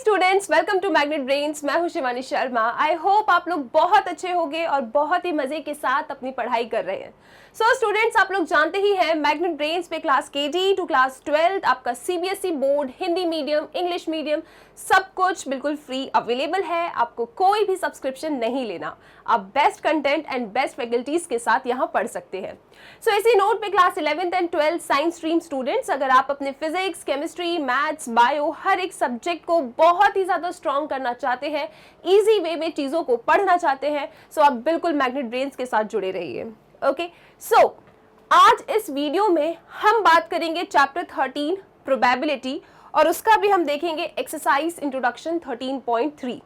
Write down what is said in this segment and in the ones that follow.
Students, welcome to magnet brains. मैं हूं Shivani Sharma. I hope आप लोग बहुत अच्छे होंगे और बहुत ही मजे के साथ अपनी पढ़ाई कर रहे हैं। सो स्टूडेंट्स, आप लोग जानते ही हैं मैग्नेट ब्रेन्स पे क्लास केजी टू क्लास 12 आपका CBSE board, Hindi medium, English medium सब कुछ बिल्कुल फ्री अवेलेबल है। आपको कोई भी सब्सक्रिप्शन नहीं लेना। आप best content and best faculties के साथ यहाँ पढ़ सकते हैं। सो इसी नोट पे class 11th and 12th science stream students, अगर आप अपने फिजिक्स, केमिस्ट्री, मैथ्स, बायो हर एक सब्जेक्ट को बहुत ही ज्यादा स्ट्रॉन्ग करना चाहते हैं, इजी वे में चीजों को पढ़ना चाहते हैं, सो आप बिल्कुल मैग्नेट ब्रेन्स के साथ जुड़े रहिए। ओके, सो आज इस वीडियो में हम बात करेंगे चैप्टर 13 प्रोबेबिलिटी और उसका भी हम देखेंगे एक्सरसाइज इंट्रोडक्शन 13.3।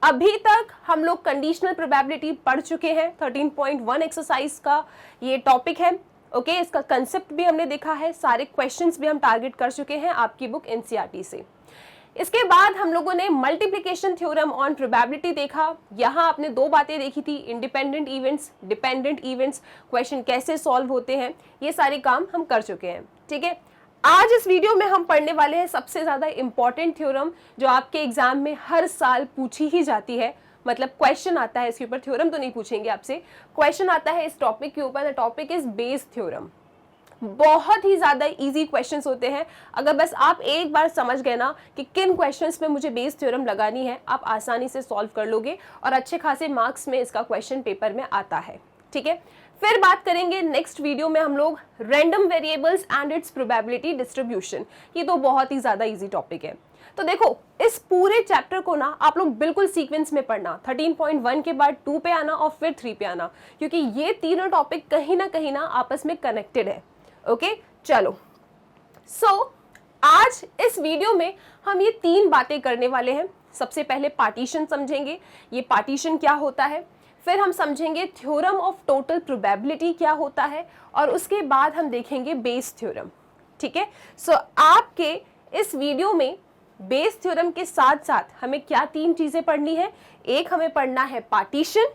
अभी तक हम लोग कंडीशनल प्रोबेबिलिटी पढ़ चुके हैं। 13.1 एक्सरसाइज का ये टॉपिक है। ओके, इसका कंसेप्ट भी हमने देखा है, सारे क्वेश्चंस भी हम टारगेट कर चुके हैं आपकी बुक एनसीईआरटी से। इसके बाद हम लोगों ने मल्टीप्लिकेशन थ्योरम ऑन प्रोबेबिलिटी देखा। यहाँ आपने दो बातें देखी थी, independent events, dependent events, question कैसे सॉल्व होते हैं, ये सारे काम हम कर चुके हैं। ठीक है, आज इस वीडियो में हम पढ़ने वाले हैं सबसे ज्यादा इंपॉर्टेंट थ्योरम जो आपके एग्जाम में हर साल पूछी ही जाती है। मतलब क्वेश्चन आता है इसके ऊपर, थ्योरम तो नहीं पूछेंगे आपसे, क्वेश्चन आता है इस टॉपिक के ऊपर। The topic is Bayes theorem. बहुत ही ज्यादा इजी क्वेश्चंस होते हैं। अगर बस आप एक बार समझ गए ना कि किन क्वेश्चंस में मुझे बेस थ्योरम लगानी है, आप आसानी से सॉल्व कर लोगे और अच्छे खासे मार्क्स में इसका क्वेश्चन पेपर में आता है। ठीक है, फिर बात करेंगे नेक्स्ट वीडियो में हम लोग random variables and it's probability distribution. ये तो बहुत ही ज्यादा इजी टॉपिक है। तो देखो, इस पूरे चैप्टर को ना आप लोग बिल्कुल सीक्वेंस में पढ़ना। 13.1 के बाद 2 पे आना और फिर 3 पे आना, क्योंकि ये तीनों टॉपिक कहीं ना आपस में कनेक्टेड है। ओके, चलो। सो आज इस वीडियो में हम ये तीन बातें करने वाले हैं। सबसे पहले पार्टीशन समझेंगे, ये पार्टीशन क्या होता है। फिर हम समझेंगे थ्योरम ऑफ टोटल प्रोबेबिलिटी क्या होता है, और उसके बाद हम देखेंगे बेस थ्योरम। ठीक है, सो आपके इस वीडियो में बेस थ्योरम के साथ साथ हमें क्या तीन चीजें पढ़नी है। एक, हमें पढ़ना है पार्टीशन,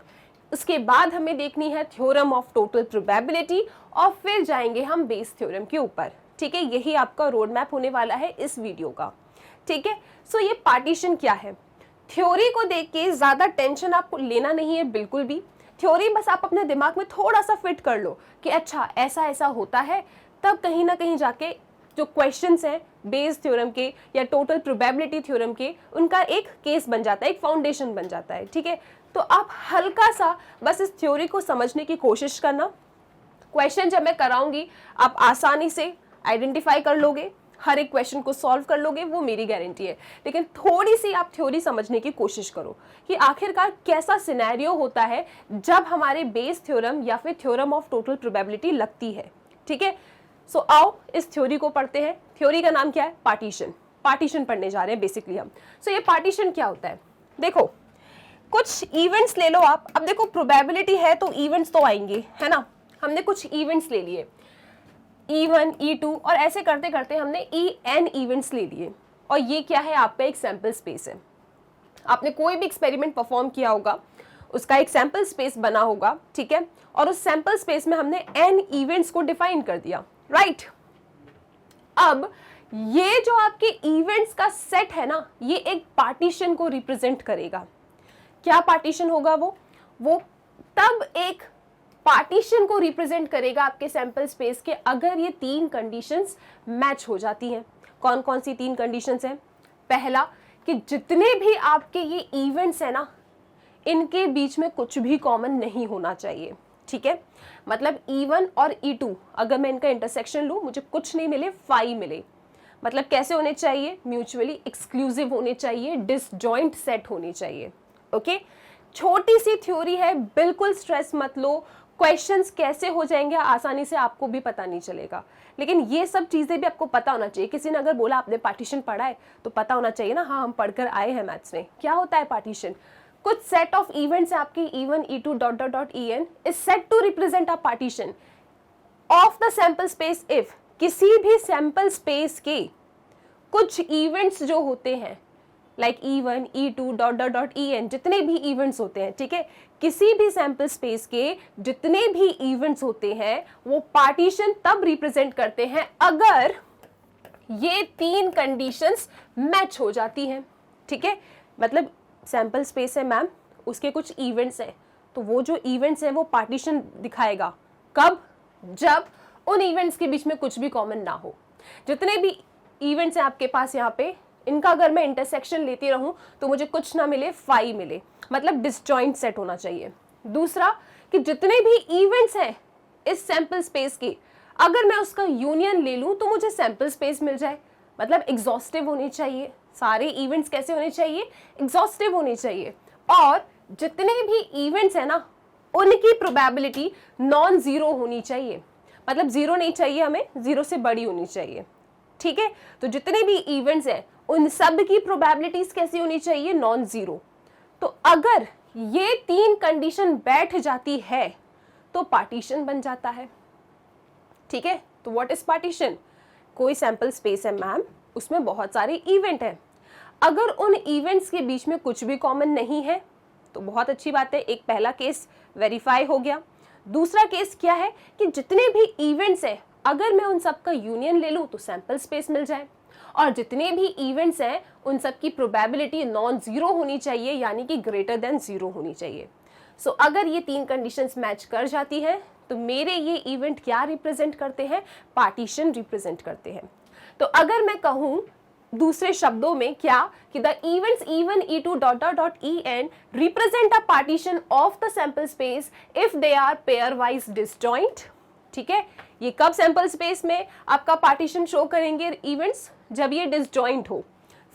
उसके बाद हमें देखनी है थ्योरम ऑफ टोटल प्रोबेबिलिटी, और फिर जाएंगे हम बेस थ्योरम के ऊपर। ठीक है, यही आपका रोड मैप होने वाला है इस वीडियो का। ठीक है, सो ये पार्टीशन क्या है। थ्योरी को देख के ज्यादा टेंशन आपको लेना नहीं है बिल्कुल भी। थ्योरी बस आप अपने दिमाग में थोड़ा सा फिट कर लो कि अच्छा ऐसा ऐसा होता है, तब कहीं ना कहीं जाके जो क्वेश्चंस हैं बेस थ्योरम के या टोटल प्रोबेबिलिटी थ्योरम के, उनका एक केस बन जाता है, एक फाउंडेशन बन जाता है। ठीक है, तो आप हल्का सा बस इस थ्योरी को समझने की कोशिश करना। क्वेश्चन जब मैं कराऊंगी आप आसानी से आइडेंटिफाई कर लोगे, हर एक क्वेश्चन को सॉल्व कर लोगे, वो मेरी गारंटी है। लेकिन थोड़ी सी आप थ्योरी समझने की कोशिश करो कि आखिरकार कैसा सिनेरियो होता है जब हमारे बेस थ्योरम या फिर थ्योरम ऑफ टोटल प्रोबेबिलिटी लगती है। ठीक है, सो आओ इस थ्योरी को पढ़ते हैं। थ्योरी का नाम क्या है? पार्टीशन। पार्टीशन पढ़ने जा रहे हैं बेसिकली हम। सो ये पार्टीशन क्या होता है? देखो, कुछ इवेंट्स ले लो आप। अब देखो, प्रोबेबिलिटी है तो इवेंट्स तो आएंगे, है ना। हमने कुछ इवेंट्स ले लिए, E1, E2 और ऐसे करते करते हमने EN इवेंट्स ले लिए, और ये क्या है? आपका एक सैंपल स्पेस है। आपने कोई भी एक्सपेरिमेंट परफॉर्म किया होगा, उसका एक सैंपल स्पेस बना होगा। ठीक है, और उस सैंपल स्पेस में हमने N इवेंट्स को डिफाइन कर दिया, राइट। अब ये जो आपके इवेंट्स का सेट है ना, ये एक पार्टीशन को रिप्रेजेंट करेगा। क्या पार्टीशन होगा? वो तब एक पार्टीशन को रिप्रेजेंट करेगा आपके सैंपल स्पेस के, अगर ये तीन कंडीशंस मैच हो जाती हैं। कौन कौन सी तीन कंडीशंस हैं? पहला, कि जितने भी आपके ये इवेंट्स हैं ना, इनके बीच में कुछ भी कॉमन नहीं होना चाहिए। ठीक है, मतलब E1 और E2 अगर मैं इनका इंटरसेक्शन लूं, मुझे कुछ नहीं मिले, 5 मिले। मतलब कैसे होने चाहिए? म्यूचुअली एक्सक्लूसिव होने चाहिए, डिसजॉइंट सेट होने चाहिए। ओके, छोटी सी थ्योरी है, बिल्कुल स्ट्रेस मत लो। क्वेश्चंस कैसे हो जाएंगे आसानी से आपको भी पता नहीं चलेगा, लेकिन ये सब चीजें भी आपको पता होना चाहिए। किसी ने अगर बोला आपने पार्टीशन पढ़ा है, तो पता होना चाहिए ना, हाँ हम पढ़कर आए हैं मैथ्स में। क्या होता है पार्टीशन? कुछ सेट ऑफ इवेंट्स है आपकी E1, E2 dot dot dot EN is set to represent a partition of the sample space if किसी भी सैंपल स्पेस के कुछ इवेंट्स जो होते हैं, like E1, E2 dot dot dot EN, जितने भी इवेंट्स होते हैं, ठीक है, किसी भी सैंपल स्पेस के जितने भी इवेंट्स होते हैं, वो पार्टीशन तब रिप्रेजेंट करते हैं अगर ये तीन कंडीशंस मैच हो जाती हैं। ठीक है, मतलब सैम्पल स्पेस है मैम, उसके कुछ इवेंट्स हैं, तो वो जो इवेंट्स हैं वो पार्टीशन दिखाएगा। कब? जब उन इवेंट्स के बीच में कुछ भी कॉमन ना हो। जितने भी इवेंट्स हैं आपके पास यहाँ पे, इनका अगर मैं इंटरसेक्शन लेती रहूं तो मुझे कुछ ना मिले, फाई मिले, मतलब डिसजॉइंट सेट होना चाहिए। दूसरा कि जितने भी इवेंट्स हैं इस सैंपल स्पेस के, अगर मैं उसका यूनियन ले लूं तो मुझे सैंपल स्पेस मिल जाए, मतलब एग्जॉस्टिव होने चाहिए। सारे इवेंट्स कैसे होने चाहिए? एग्जॉस्टिव होने चाहिए। और जितने भी इवेंट्स हैं ना, उनकी प्रोबेबिलिटी नॉन जीरो होनी चाहिए, मतलब जीरो नहीं चाहिए हमें, जीरो से बड़ी होनी चाहिए। ठीक है, तो जितने भी इवेंट्स हैं उन सब की प्रोबेबिलिटीज कैसी होनी चाहिए? Non zero. तो अगर ये 3 कंडीशन बैठ जाती है तो पार्टीशन बन जाता है। ठीक है, तो व्हाट इज पार्टीशन? कोई सैंपल स्पेस है मैम, उसमें बहुत सारे इवेंट हैं, अगर उन इवेंट्स के बीच में कुछ भी कॉमन नहीं है तो बहुत अच्छी बात है, एक पहला केस वेरीफाई हो गया। दूसरा केस क्या है कि जितने भी इवेंट्स हैं अगर मैं उन सब का यूनियन ले लूं तो सैंपल स्पेस मिल जाए, और जितने भी इवेंट्स हैं उन सब की प्रोबेबिलिटी नॉन जीरो होनी चाहिए, यानी कि ग्रेटर देन जीरो होनी चाहिए। सो अगर ये 3 कंडीशंस मैच कर जाती हैं तो मेरे ये इवेंट क्या रिप्रेजेंट करते हैं? पार्टीशन रिप्रेजेंट करते हैं। तो अगर मैं कहूं दूसरे शब्दों में क्या कि the events E1, E2 dot dot dot En represent a partition of the sample space if they are pairwise disjoint. ठीक है, ये कब सैंपल स्पेस में आपका पार्टीशन शो करेंगे इवेंट्स? जब ये डिसजॉइंट हो।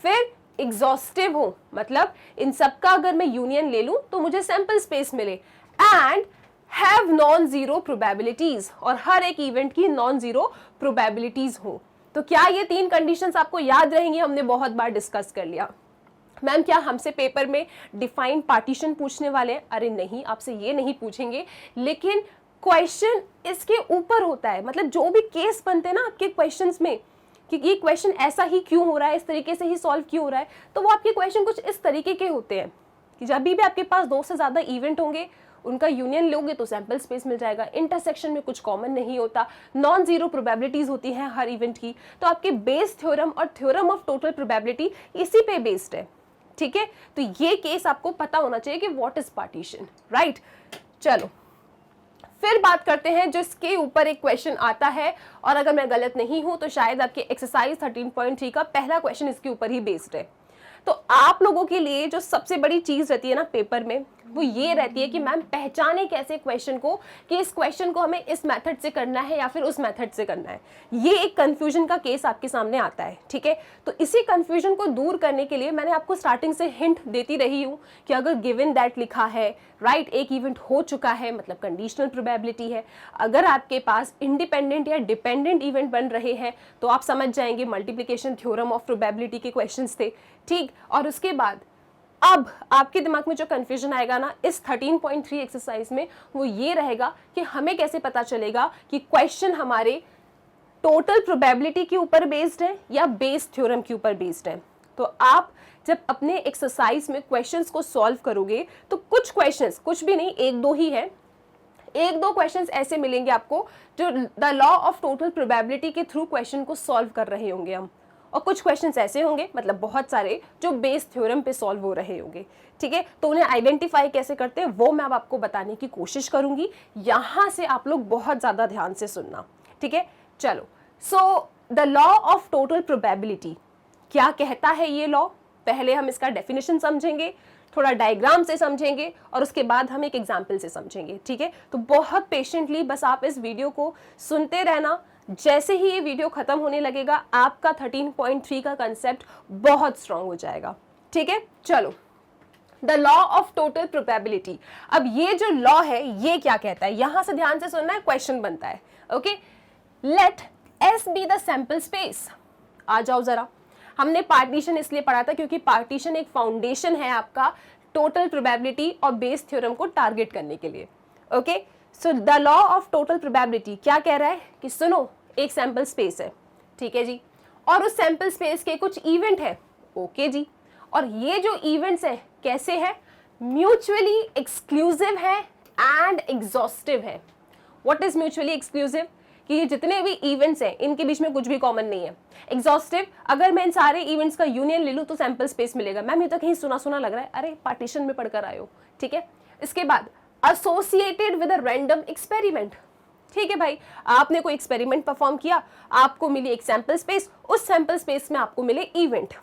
फिर एग्जॉस्टिव हो, मतलब इन सबका अगर मैं यूनियन ले लूं तो मुझे सैंपल स्पेस मिले, and have non zero probabilities, और हर एक इवेंट की नॉन जीरो प्रोबेबिलिटीज हो। तो क्या ये 3 कंडीशंस आपको याद रहेंगी? हमने बहुत बार डिस्कस कर लिया। मैम क्या हमसे पेपर में डिफाइन पार्टीशन पूछने वाले हैं? अरे नहीं, आपसे ये नहीं पूछेंगे, लेकिन क्वेश्चन इसके ऊपर होता है। मतलब जो भी केस बनते हैं ना आपके क्वेश्चंस में कि ये क्वेश्चन ऐसा ही क्यों हो रहा है, इस तरीके से ही सॉल्व क्यों हो रहा है, तो वो आपके क्वेश्चन कुछ इस तरीके के होते हैं कि जब भी आपके पास 2 से ज़्यादा इवेंट होंगे, उनका यूनियन लोगे तो सैंपल स्पेस मिल जाएगा, इंटरसेक्शन में कुछ कॉमन नहीं होता, नॉन जीरो प्रोबेबिलिटीज होती हैं हर इवेंट की, तो आपके बेस थ्योरम और थ्योरम ऑफ टोटल प्रोबेबिलिटी इसी पे बेस्ड है। ठीक है, तो ये केस आपको पता होना चाहिए कि व्हाट इज पार्टीशन, राइट। चलो फिर बात करते हैं जिसके ऊपर एक क्वेश्चन आता है, और अगर मैं गलत नहीं हूं तो शायद आपके एक्सरसाइज 13.3 का पहला क्वेश्चन इसके ऊपर ही बेस्ड है। तो आप लोगों के लिए जो सबसे बड़ी चीज रहती है ना पेपर में, वो ये रहती है कि मैम पहचाने कैसे क्वेश्चन को कि इस क्वेश्चन को हमें इस मेथड से करना है या फिर उस मेथड से करना है। ये एक कंफ्यूजन का केस आपके सामने आता है। ठीक है, तो इसी कंफ्यूजन को दूर करने के लिए मैंने आपको स्टार्टिंग से हिंट देती रही हूँ कि अगर गिवन दैट लिखा है, राइट, एक इवेंट हो चुका है, मतलब कंडीशनल प्रोबेबिलिटी है। अगर आपके पास इंडिपेंडेंट या डिपेंडेंट इवेंट बन रहे हैं तो आप समझ जाएंगे मल्टीप्लिकेशन थ्योरम ऑफ प्रोबेबिलिटी के क्वेश्चंस थे। ठीक, और उसके बाद अब आपके दिमाग में जो कंफ्यूजन आएगा ना इस 13.3 एक्सरसाइज में, वो ये रहेगा कि हमें कैसे पता चलेगा कि क्वेश्चन हमारे टोटल प्रोबेबिलिटी के ऊपर बेस्ड है या बेस थ्योरम के ऊपर बेस्ड है। तो आप जब अपने एक्सरसाइज में क्वेश्चंस को सॉल्व करोगे तो कुछ क्वेश्चंस, कुछ भी नहीं, 1-2 ही है, 1-2 क्वेश्चंस ऐसे मिलेंगे आपको जो the law of total probability के थ्रू क्वेश्चन को सॉल्व कर रहे होंगे हम, और कुछ क्वेश्चंस ऐसे होंगे, मतलब बहुत सारे, जो बेस थ्योरम पे सॉल्व हो रहे होंगे। ठीक है, तो उन्हें आइडेंटिफाई कैसे करते हैं वो मैं अब आपको बताने की कोशिश करूंगी। यहां से आप लोग बहुत ज्यादा ध्यान से सुनना। ठीक है, चलो। So the law of total probability क्या कहता है? ये लॉ पहले हम इसका डेफिनेशन समझेंगे, थोड़ा डायग्राम से समझेंगे, और उसके बाद हम एक एग्जाम्पल से समझेंगे। ठीक है, तो बहुत पेशेंटली बस आप इस वीडियो को सुनते रहना। जैसे ही ये वीडियो खत्म होने लगेगा आपका 13.3 का कंसेप्ट बहुत स्ट्रांग हो जाएगा। ठीक है, चलो। The law of total probability, अब ये जो लॉ है ये क्या कहता है, यहां से ध्यान से सुनना है, क्वेश्चन बनता है। Okay, let S be the sample space. आ जाओ जरा, हमने पार्टीशन इसलिए पढ़ा था क्योंकि पार्टीशन एक फाउंडेशन है आपका टोटल प्रोबेबिलिटी और बेस थ्योरम को टारगेट करने के लिए। Okay, so the law of total probability क्या कह रहा है कि सुनो, एक सैंपल स्पेस है, ठीक है जी, और उस सैंपल स्पेस के कुछ इवेंट है, ओके जी, और ये जो इवेंट्स है कैसे है? म्यूचुअली एक्सक्लूसिव है एंड एग्जॉस्टिव है। What is mutually exclusive? कि ये जितने भी इवेंट्स हैं इनके बीच में कुछ भी कॉमन नहीं है। एग्जॉस्टिव, अगर मैं इन सारे इवेंट्स का यूनियन ले लूँ तो सैंपल स्पेस मिलेगा। मैम ये तो कहीं सुना सुना लग रहा है, अरे पार्टीशन में पढ़कर आए हो, ठीक है। इसके बाद associated with a random experiment, ठीक है भाई, आपने कोई एक्सपेरिमेंट परफॉर्म किया, आपको मिली एक सैंपल स्पेस, उस सैंपल स्पेस में आपको मिले इवेंट।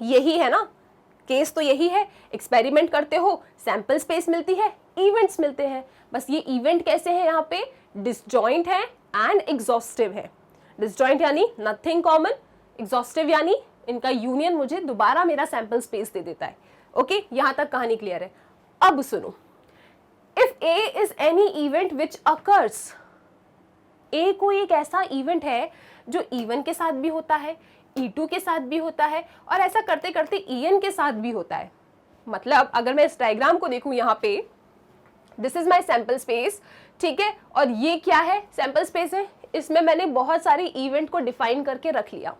यही है ना, केस तो यही है, एक्सपेरिमेंट करते हो, सैंपल स्पेस मिलती है, इवेंट्स मिलते हैं। बस ये इवेंट कैसे हैं यहाँ पे, डिसजॉइंट है एंड एग्जॉस्टिव है। डिसजॉइंट यानी नथिंग कॉमन, एग्जॉस्टिव यानी इनका यूनियन मुझे दोबारा मेरा सैंपल स्पेस दे देता है। ओके, यहां तक कहानी क्लियर है। अब सुनो, if A is any event which occurs, A कोई एक ऐसा इवेंट है जो E1 के साथ भी होता है, E2 के साथ भी होता है, और ऐसा करते करते En के साथ भी होता है। मतलब अगर मैं इस डायग्राम को देखूं, यहाँ पे this is my sample space, ठीक है, और ये क्या है, सैंपल स्पेस है, इसमें मैंने बहुत सारे इवेंट को डिफाइन करके रख लिया।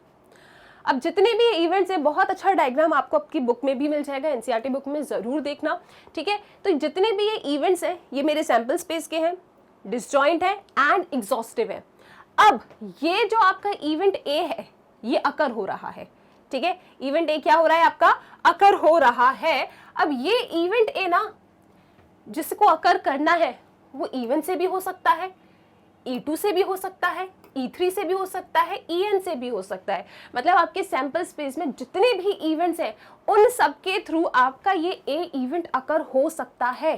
अब जितने भी इवेंट्स हैं, बहुत अच्छा डायग्राम आपको आपकी बुक में भी मिल जाएगा, एनसीईआरटी बुक में जरूर देखना, ठीक है। तो जितने भी ये इवेंट्स हैं ये मेरे सैंपल स्पेस के हैं, डिसजॉइंट है एंड एग्जॉस्टिव है। अब ये जो आपका इवेंट ए है ये अकर हो रहा है, ठीक है, इवेंट ए क्या हो रहा है आपका, अकर हो रहा है। अब ये इवेंट ए ना, जिसको अकर करना है वो इवेंट से भी हो सकता है, E2 से भी हो सकता है, E3 से भी हो सकता है, En से भी हो सकता है। मतलब आपके सैंपल स्पेस में जितने भी इवेंट्स हैं उन सब के थ्रू आपका ये ए इवेंट अकर हो सकता है।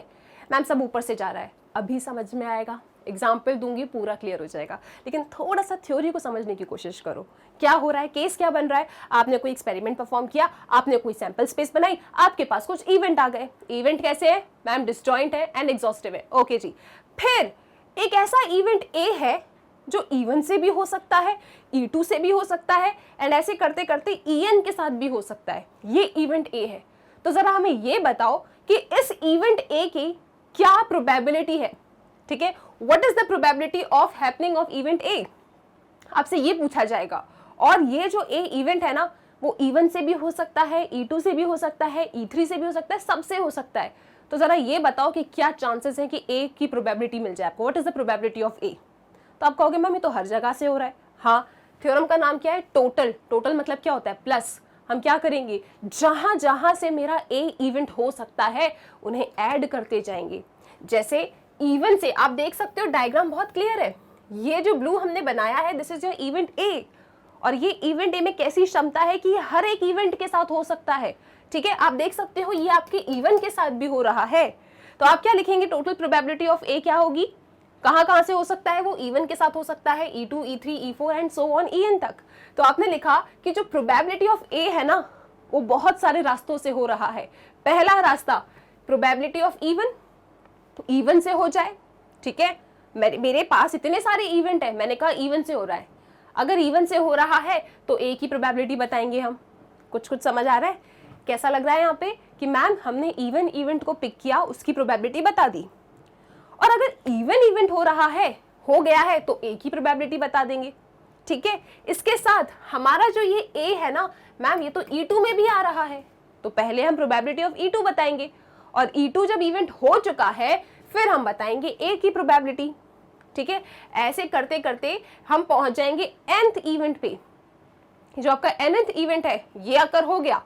मैम सब ऊपर से जा रहा है, अभी समझ में आएगा, एग्जाम्पल दूंगी पूरा क्लियर हो जाएगा, लेकिन थोड़ा सा थ्योरी को समझने की कोशिश करो। क्या हो रहा है, केस क्या बन रहा है, आपने कोई एक्सपेरिमेंट परफॉर्म किया, आपने कोई सैंपल स्पेस बनाई, आपके पास कुछ इवेंट आ गए। इवेंट कैसे है मैम, डिसजॉइंट है एंड एग्जॉस्टिव है, ओके जी। फिर एक ऐसा इवेंट ए है जो E1 से भी हो सकता है, E2 से भी हो सकता है, एंड ऐसे करते करते En के साथ भी हो सकता है। ये इवेंट ए है। तो जरा हमें ये बताओ कि इस इवेंट ए की क्या प्रोबेबिलिटी है, ठीक है, what is the probability of happening of event A, आपसे ये पूछा जाएगा। और ये जो ए इवेंट है ना, वो E1 से भी हो सकता है, E2 से भी हो सकता है, E3 से भी हो सकता है, सबसे हो सकता है। तो जरा ये बताओ कि क्या चांसेस हैं कि ए की प्रोबेबिलिटी मिल जाए आपको, what is the probability of A. तो आप कहोगे मैम ये तो हर जगह से हो रहा है। हाँ, थ्योरम का नाम क्या है, टोटल। टोटल मतलब क्या होता है, प्लस। हम क्या करेंगे, जहां जहां से मेरा ए इवेंट हो सकता है उन्हें ऐड करते जाएंगे। जैसे इवन से आप देख सकते हो, डायग्राम बहुत क्लियर है। ये जो ब्लू हमने बनाया है this is your event A, और ये इवेंट ए में कैसी क्षमता है कि हर एक इवेंट के साथ हो सकता है, ठीक है। आप देख सकते हो ये आपके इवेंट के साथ भी हो रहा है। तो आप क्या लिखेंगे, टोटल प्रोबेबिलिटी ऑफ ए क्या होगी, कहां कहां से हो सकता है, वो इवन के साथ हो सकता है, E2, E3, E4 and so on En तक। तो आपने लिखा कि जो प्रोबेबिलिटी ऑफ ए है ना, वो बहुत सारे रास्तों से हो रहा है। पहला रास्ता प्रोबेबिलिटी ऑफ इवन, तो इवन से हो जाए, ठीक है। मेरे पास इतने सारे इवेंट है, मैंने कहा इवन से हो रहा है। अगर इवन से हो रहा है तो ए की प्रोबेबिलिटी बताएंगे हम। कुछ कुछ समझ आ रहा है, कैसा लग रहा है यहाँ पे कि मैम हमने इवन इवेंट को पिक किया, उसकी प्रोबेबिलिटी बता दी। और अगर इवन इवेंट हो रहा है, हो गया है, तो ए की प्रोबेबिलिटी बता देंगे, ठीक है। इसके साथ हमारा जो ये ए है ना मैम, ये तो E2 में भी आ रहा है, तो पहले हम प्रोबेबिलिटी ऑफ E2 बताएंगे, और E2 जब इवेंट हो चुका है फिर हम बताएंगे ए की प्रोबेबिलिटी, ठीक है। ऐसे करते करते हम पहुंच जाएंगे nth इवेंट पे। जो आपका nth इवेंट है ये अकर हो गया,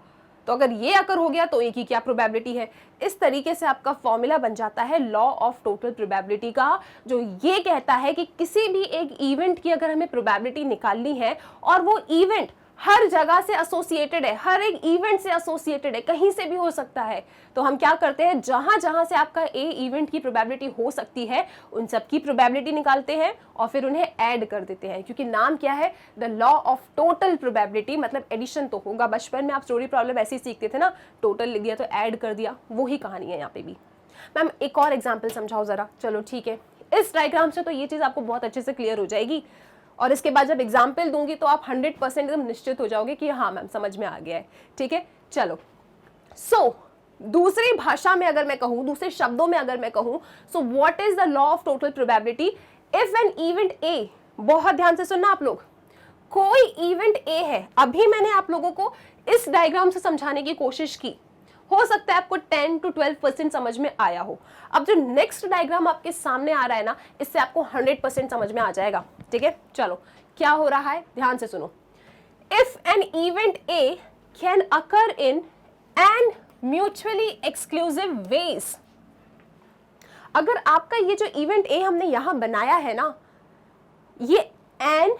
तो अगर ये अकर हो गया तो ए की क्या प्रोबेबिलिटी है। इस तरीके से आपका फॉर्मूला बन जाता है लॉ ऑफ टोटल प्रोबेबिलिटी का, जो ये कहता है कि किसी भी एक इवेंट की अगर हमें प्रोबेबिलिटी निकालनी है और वो इवेंट हर जगह से एसोसिएटेड है, हर एक इवेंट से एसोसिएटेड है, कहीं से भी हो सकता है, तो हम क्या करते हैं, जहां जहां से आपका ए इवेंट की प्रोबेबिलिटी हो सकती है उन सब की प्रोबेबिलिटी निकालते हैं और फिर उन्हें ऐड कर देते हैं। क्योंकि नाम क्या है, the law of total probability, मतलब एडिशन तो होगा। बचपन में आप स्टोरी प्रॉब्लम ऐसे ही सीखते थे ना, टोटल लिख दिया तो ऐड कर दिया, वही कहानी है यहाँ पे भी। मैम एक और एग्जाम्पल समझाओ जरा। चलो ठीक है, इस डायग्राम से तो ये चीज आपको बहुत अच्छे से क्लियर हो जाएगी, और इसके बाद जब एग्जाम्पल दूंगी तो आप 100% एकदम निश्चित हो जाओगे कि हाँ मैम समझ में आ गया है, ठीक है। चलो, सो दूसरी भाषा में अगर मैं कहूँ, दूसरे शब्दों में अगर मैं कहूँ, so what is the law of total probability if an event ए, बहुत ध्यान से सुनना आप लोग, कोई इवेंट ए है, अभी मैंने आप लोगों को इस डायग्राम से समझाने की कोशिश की, हो सकता है आपको 10 to 12% समझ में आया हो। अब जो नेक्स्ट डायग्राम आपके सामने आ रहा है ना, इससे आपको 100% समझ में आ जाएगा। ठीक है, चलो क्या हो रहा है ध्यान से सुनो। If an event A can occur in n mutually exclusive ways, अगर आपका ये जो इवेंट ए हमने यहां बनाया है ना, ये एन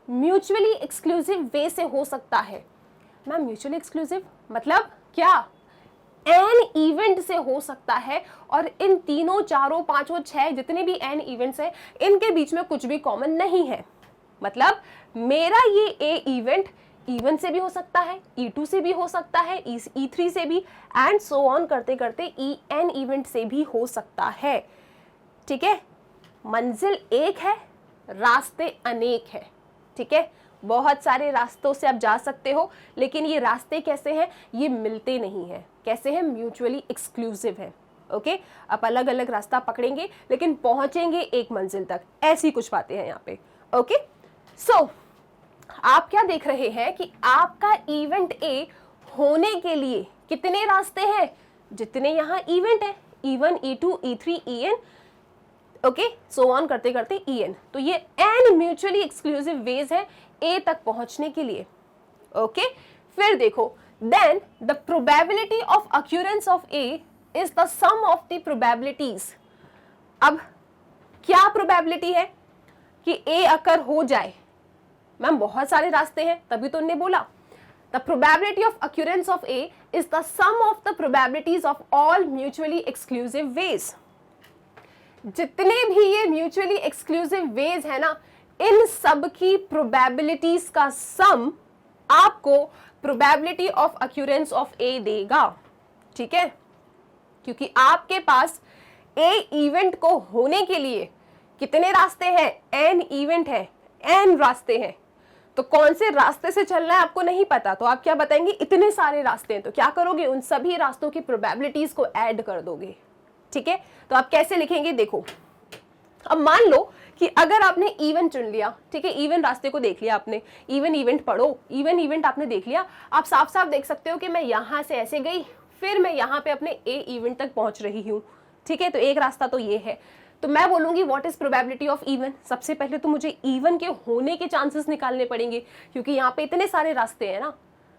म्यूचुअली एक्सक्लूसिव वे से हो सकता है। मैम म्यूचुअली एक्सक्लूसिव मतलब क्या? एन इवेंट से हो सकता है, और इन तीनों, चारों, पांचों, 6 जितने भी एन इवेंट्स हैं, इनके बीच में कुछ भी कॉमन नहीं है। मतलब मेरा ये ए इवेंट E1 से भी हो सकता है, E2 से भी हो सकता है, E3 से भी, एंड सो ऑन करते करते EN इवेंट से भी हो सकता है। ठीक है, मंजिल एक है, रास्ते अनेक है। ठीक है, बहुत सारे रास्तों से आप जा सकते हो, लेकिन ये रास्ते कैसे हैं? ये मिलते नहीं हैं। कैसे हैं? म्यूचुअली एक्सक्लूसिव है। ओके, आप अलग अलग रास्ता पकड़ेंगे लेकिन पहुंचेंगे एक मंजिल तक, ऐसी कुछ बातें हैं यहाँ पे। ओके, सो आप क्या देख रहे हैं कि आपका इवेंट ए होने के लिए कितने रास्ते हैं? जितने यहाँ इवेंट है, E1, E2, E3, EN, okay, so on करते करते EN। तो ये एन म्यूचुअली एक्सक्लूसिव वेज है ए तक पहुंचने के लिए। ओके, फिर देखो, then the probability of occurrence of A is the sum of the probabilities. अब क्या प्रोबेबिलिटी है कि ए अकर हो जाए? मैम बहुत सारे रास्ते हैं, तभी तो उन्होंने बोला the probability of occurrence of A is the sum of the probabilities of all mutually exclusive ways. जितने भी ये म्यूचुअली एक्सक्लूसिव वेज है ना, इन सब की प्रोबेबिलिटीज का सम आपको प्रोबेबिलिटी ऑफ अक्यूरेंस ऑफ ए देगा। ठीक है, क्योंकि आपके पास ए इवेंट को होने के लिए कितने रास्ते हैं? एन इवेंट है, एन रास्ते हैं। तो कौन से रास्ते से चलना है आपको नहीं पता, तो आप क्या बताएंगे? इतने सारे रास्ते हैं। तो क्या करोगे? उन सभी रास्तों की प्रोबेबिलिटीज को ऐड कर दोगे। ठीक है, तो आप कैसे लिखेंगे? देखो, अब मान लो कि अगर आपने इवन चुन लिया, ठीक है, इवन रास्ते को देख लिया आपने, इवन इवेंट पढ़ो, इवन इवेंट आपने देख लिया, आप साफ साफ देख सकते हो कि मैं यहां से ऐसे गई, फिर मैं यहाँ पे अपने ए इवेंट तक पहुंच रही हूँ। ठीक है, तो एक रास्ता तो ये है। तो मैं बोलूंगी what is probability of even. सबसे पहले तो मुझे इवन के होने के चांसेस निकालने पड़ेंगे, क्योंकि यहाँ पे इतने सारे रास्ते हैं ना।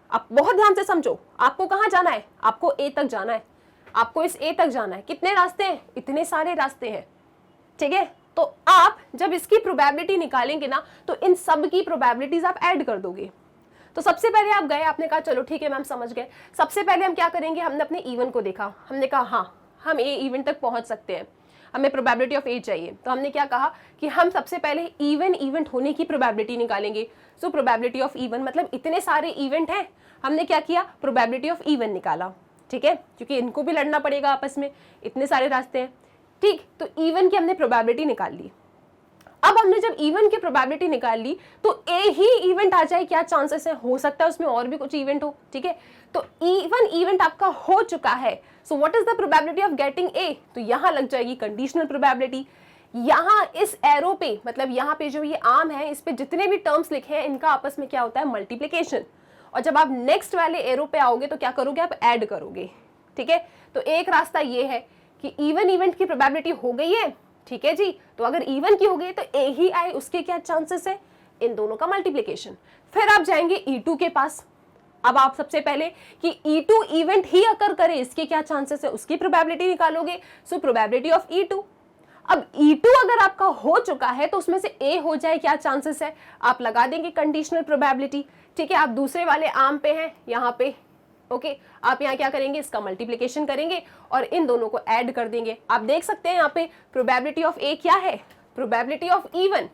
आप बहुत ध्यान से समझो, आपको कहाँ जाना है? आपको ए तक जाना है, आपको इस ए तक जाना है। कितने रास्ते हैं? इतने सारे रास्ते हैं। ठीक है, तो आप जब इसकी प्रोबेबिलिटी निकालेंगे ना, तो इन सब की प्रोबेबिलिटीज आप ऐड कर दोगे। तो सबसे पहले आप गए, आपने कहा चलो ठीक है मैम समझ गए। सबसे पहले हम क्या करेंगे? हमने अपने इवन को देखा, हमने कहा हाँ हम ए इवेंट तक पहुंच सकते हैं, हमें प्रोबेबिलिटी ऑफ ए चाहिए। तो हमने क्या कहा कि हम सबसे पहले इवन इवेंट होने की प्रोबेबिलिटी निकालेंगे। सो प्रोबेबिलिटी ऑफ इवन मतलब इतने सारे इवेंट हैं, हमने क्या किया? प्रोबेबिलिटी ऑफ इवन निकाला। ठीक है, क्योंकि इनको भी लड़ना पड़ेगा आपस में, इतने सारे रास्ते हैं। ठीक, तो इवन की हमने प्रोबेबिलिटी निकाल ली। अब हमने जब इवन की प्रोबेबिलिटी निकाल ली, तो ए ही इवेंट आ जाए, क्या चांसेस है? हो सकता है उसमें और भी कुछ इवेंट हो। ठीक है, तो इवन इवेंट आपका हो चुका है। So what is the probability of getting a? तो यहां लग जाएगी कंडीशनल प्रोबेबिलिटी। यहाँ इस एरो पे, मतलब यहाँ पे जो ये आर्म है, इस पे जितने भी टर्म्स लिखे हैं, इनका आपस में क्या होता है? मल्टीप्लिकेशन। और जब आप नेक्स्ट वाले एरो पे आओगे तो क्या करोगे? आप ऐड करोगे। ठीक है, तो एक रास्ता ये है कि इवन इवेंट की प्रोबेबिलिटी हो गई है। ठीक है जी, तो अगर इवन की हो गई तो ए ही आए, उसके क्या चांसेस है? इन दोनों का मल्टीप्लिकेशन। फिर आप जाएंगे E2 के पास। अब आप सबसे पहले कि E2 इवेंट ही अकर करे, इसके क्या चांसेस है, उसकी प्रोबेबिलिटी निकालोगे। सो प्रोबेबिलिटी ऑफ E2। अब E2 अगर आपका हो चुका है तो उसमें से A हो जाए, क्या चांसेस है? आप लगा देंगे कंडीशनल प्रोबेबिलिटी। ठीक है, आप दूसरे वाले आर्म पे हैं, यहाँ पे। ओके, आप यहाँ क्या करेंगे? इसका मल्टीप्लिकेशन करेंगे और इन दोनों को ऐड कर देंगे। आप देख सकते हैं यहाँ पे प्रोबेबिलिटी ऑफ ए क्या है? Probability of even.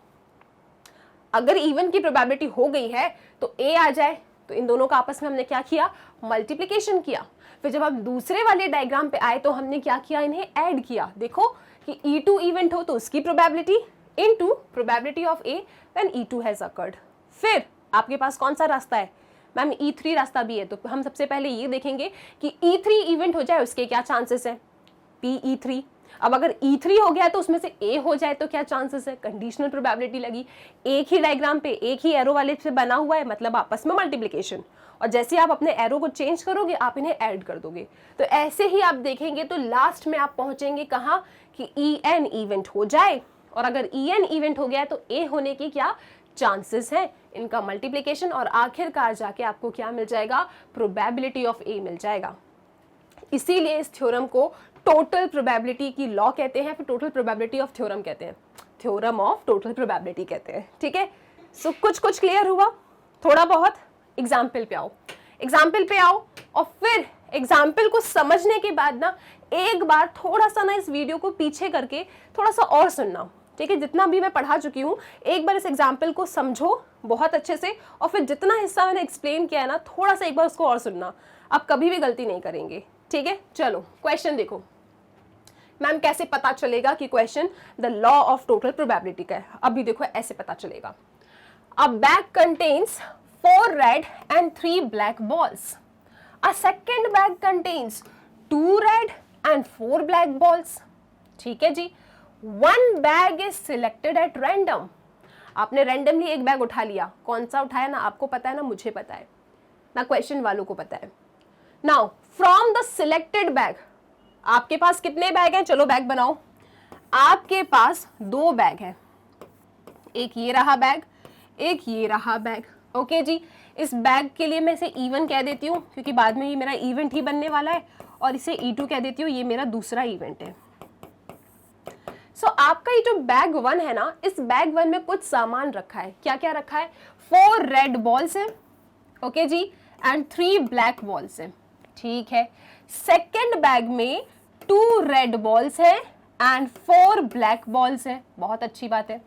अगर इवन की प्रोबेबिलिटी हो गई है तो ए आ जाए, तो इन दोनों का आपस में हमने क्या किया? मल्टीप्लिकेशन किया। फिर जब हम दूसरे वाले डायग्राम पे आए तो हमने क्या किया? इन्हें ऐड किया। देखो कि E2 इवेंट हो तो उसकी probability into probability of A when E2 has occurred. फिर आपके पास कौन सा रास्ता है? मैम E3 रास्ता भी है। तो हम सबसे पहले ये देखेंगे कि E3 इवेंट हो जाए, उसके क्या चांसेस है? PE3। अब अगर E3 हो गया है तो उसमें से A हो जाए तो क्या चांसेस है, कंडीशनल प्रोबेबिलिटी लगी। एक ही डायग्राम पे एक ही एरो वाले से बना हुआ है, मतलब आपस में मल्टीप्लिकेशन, और जैसे आप अपने एरो को चेंज करोगे आप इन्हें ऐड कर दोगे। तो ऐसे ही आप देखेंगे तो लास्ट में आप पहुंचेंगे कहाँ कि EN इवेंट हो जाए, और अगर EN इवेंट हो गया है तो A होने की क्या चांसेस है, इनका मल्टीप्लिकेशन, और आखिरकार जाके आपको क्या मिल जाएगा, प्रोबेबिलिटी ऑफ A मिल जाएगा। इसीलिए इस थ्योरम को टोटल प्रोबेबिलिटी की लॉ कहते हैं, फिर टोटल प्रोबेबिलिटी ऑफ थ्योरम कहते हैं, थ्योरम ऑफ टोटल प्रोबेबिलिटी कहते हैं। ठीक है, सो कुछ क्लियर हुआ, थोड़ा बहुत। एग्जाम्पल पे आओ, एग्जाम्पल पे आओ, और फिर एग्जाम्पल को समझने के बाद ना एक बार थोड़ा सा ना इस वीडियो को पीछे करके थोड़ा सा और सुनना। ठीक है, जितना भी मैं पढ़ा चुकी हूँ एक बार इस एग्जाम्पल को समझो बहुत अच्छे से, और फिर जितना हिस्सा मैंने एक्सप्लेन किया है ना थोड़ा सा एक बार उसको और सुनना, आप कभी भी गलती नहीं करेंगे। ठीक है, चलो क्वेश्चन देखो। मैम कैसे पता चलेगा कि question the law of total probability का है? अभी देखो ऐसे पता चलेगा। अ bag contains 4 red and 3 black balls. A second bag contains 2 red and 4 black balls. ठीक है जी। 1 bag is selected at random. आपने रैंडमली एक बैग उठा लिया, कौन सा उठाया ना आपको पता है ना मुझे पता है ना क्वेश्चन वालों को पता है। Now from the selected bag, आपके पास कितने बैग हैं, चलो बैग बनाओ। आपके पास 2 बैग हैं, एक ये रहा बैग, एक ये रहा बैग। ओके जी, इस बैग के लिए मैं इसे E1 कह देती हूँ क्योंकि बाद में ये मेरा इवेंट ही बनने वाला है, और इसे E2 कह देती हूँ, ये मेरा दूसरा इवेंट है। सो आपका ये जो बैग 1 है ना, इस बैग 1 में कुछ सामान रखा है। क्या क्या रखा है? 4 रेड बॉल्स है, okay ji, and 3 black balls है। ठीक है, सेकेंड बैग में 2 रेड बॉल्स है एंड 4 ब्लैक बॉल्स है। बहुत अच्छी बात है,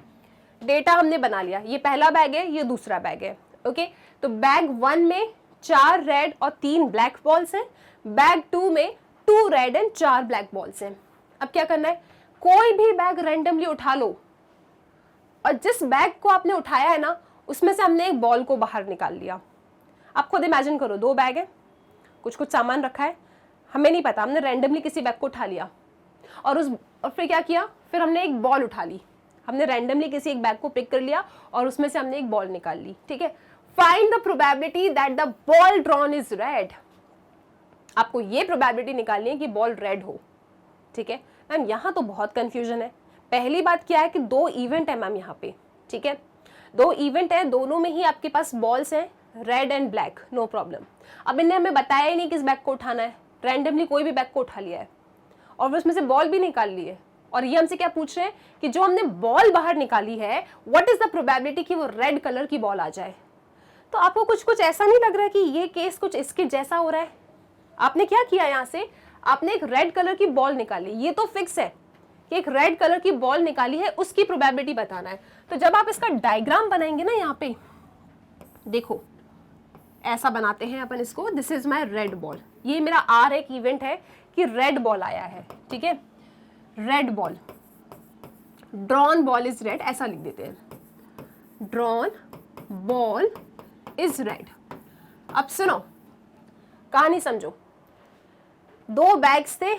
डेटा हमने बना लिया। ये पहला बैग है, ये दूसरा बैग है। ओके, तो बैग 1 में 4 रेड और 3 ब्लैक बॉल्स हैं, बैग 2 में 2 रेड एंड 4 ब्लैक बॉल्स हैं। अब क्या करना है, कोई भी बैग रैंडमली उठा लो, और जिस बैग को आपने उठाया है ना उसमें से हमने एक बॉल को बाहर निकाल लिया। आप खुद इमेजिन करो, 2 बैग है, कुछ कुछ सामान रखा है, हमें नहीं पता, हमने रैंडमली किसी बैग को उठा लिया, और फिर क्या किया, फिर हमने एक बॉल उठा ली। हमने रैंडमली किसी एक बैग को पिक कर लिया और उसमें से हमने एक बॉल निकाल ली। ठीक है, find the probability that the ball drawn is red. आपको ये प्रोबेबिलिटी निकालनी है कि बॉल रेड हो। ठीक है मैम, यहाँ तो बहुत कंफ्यूजन है। पहली बात क्या है कि 2 इवेंट है मैम यहाँ पे। ठीक है, 2 इवेंट है, दोनों में ही आपके पास बॉल्स हैं, red and black, no problem. अब इन्हें हमें बताया ही नहीं किस बैग को उठाना है, रैंडमली कोई भी बैग को उठा लिया है और उसमें से बॉल भी निकाल ली है, और ये हमसे क्या पूछ रहे हैं कि जो हमने बॉल बाहर निकाली है व्हाट इज द प्रोबेबिलिटी कि वो रेड कलर की बॉल आ जाए। तो आपको कुछ ऐसा नहीं लग रहा है कि ये केस कुछ इसके जैसा हो रहा है? आपने क्या किया, यहाँ से आपने एक रेड कलर की बॉल निकाली, ये तो फिक्स है कि एक रेड कलर की बॉल निकाली है, उसकी प्रोबेबिलिटी बताना है। तो जब आप इसका डायग्राम बनाएंगे ना, यहाँ पे देखो ऐसा बनाते हैं अपन इसको, this is my red ball, ये मेरा R एक इवेंट है कि रेड बॉल आया है। ठीक है, red ball, drawn ball is red, ऐसा लिख देते हैं, ड्रॉन बॉल इज रेड। अब सुनो, कहानी समझो। 2 बैग्स थे,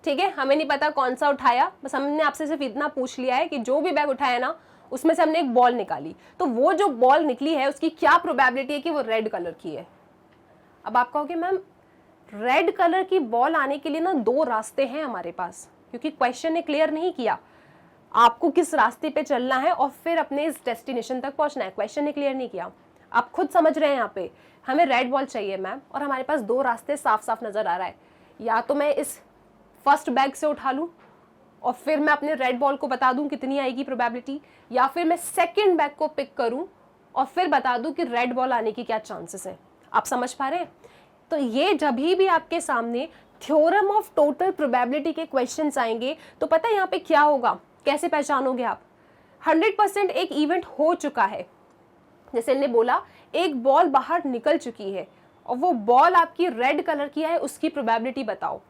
ठीक है, हमें नहीं पता कौन सा उठाया, बस हमने आपसे सिर्फ इतना पूछ लिया है कि जो भी बैग उठाया ना उसमें से हमने एक बॉल निकाली, तो वो जो बॉल निकली है उसकी क्या प्रोबेबिलिटी है कि वो रेड कलर की है। अब आप कहोगे मैम रेड कलर की बॉल आने के लिए ना 2 रास्ते हैं हमारे पास, क्योंकि क्वेश्चन ने क्लियर नहीं किया आपको किस रास्ते पे चलना है और फिर अपने इस डेस्टिनेशन तक पहुंचना है, क्वेश्चन ने क्लियर नहीं किया। आप खुद समझ रहे हैं यहाँ पे हमें रेड बॉल चाहिए मैम, और हमारे पास 2 रास्ते साफ साफ नजर आ रहा है, या तो मैं इस फर्स्ट बैग से उठा लूँ और फिर मैं अपने रेड बॉल को बता दूं कितनी आएगी प्रोबेबिलिटी, या फिर मैं सेकंड बैग को पिक करूं और फिर बता दूं कि रेड बॉल आने की क्या चांसेस हैं। आप समझ पा रहे हैं? तो ये जब भी आपके सामने थ्योरम ऑफ टोटल प्रोबेबिलिटी के क्वेश्चंस आएंगे तो पता है यहाँ पे क्या होगा, कैसे पहचानोगे आप? 100% एक इवेंट हो चुका है, जैसे इन्होंने बोला एक बॉल बाहर निकल चुकी है और वो बॉल आपकी रेड कलर की है, उसकी प्रोबेबिलिटी बताओ।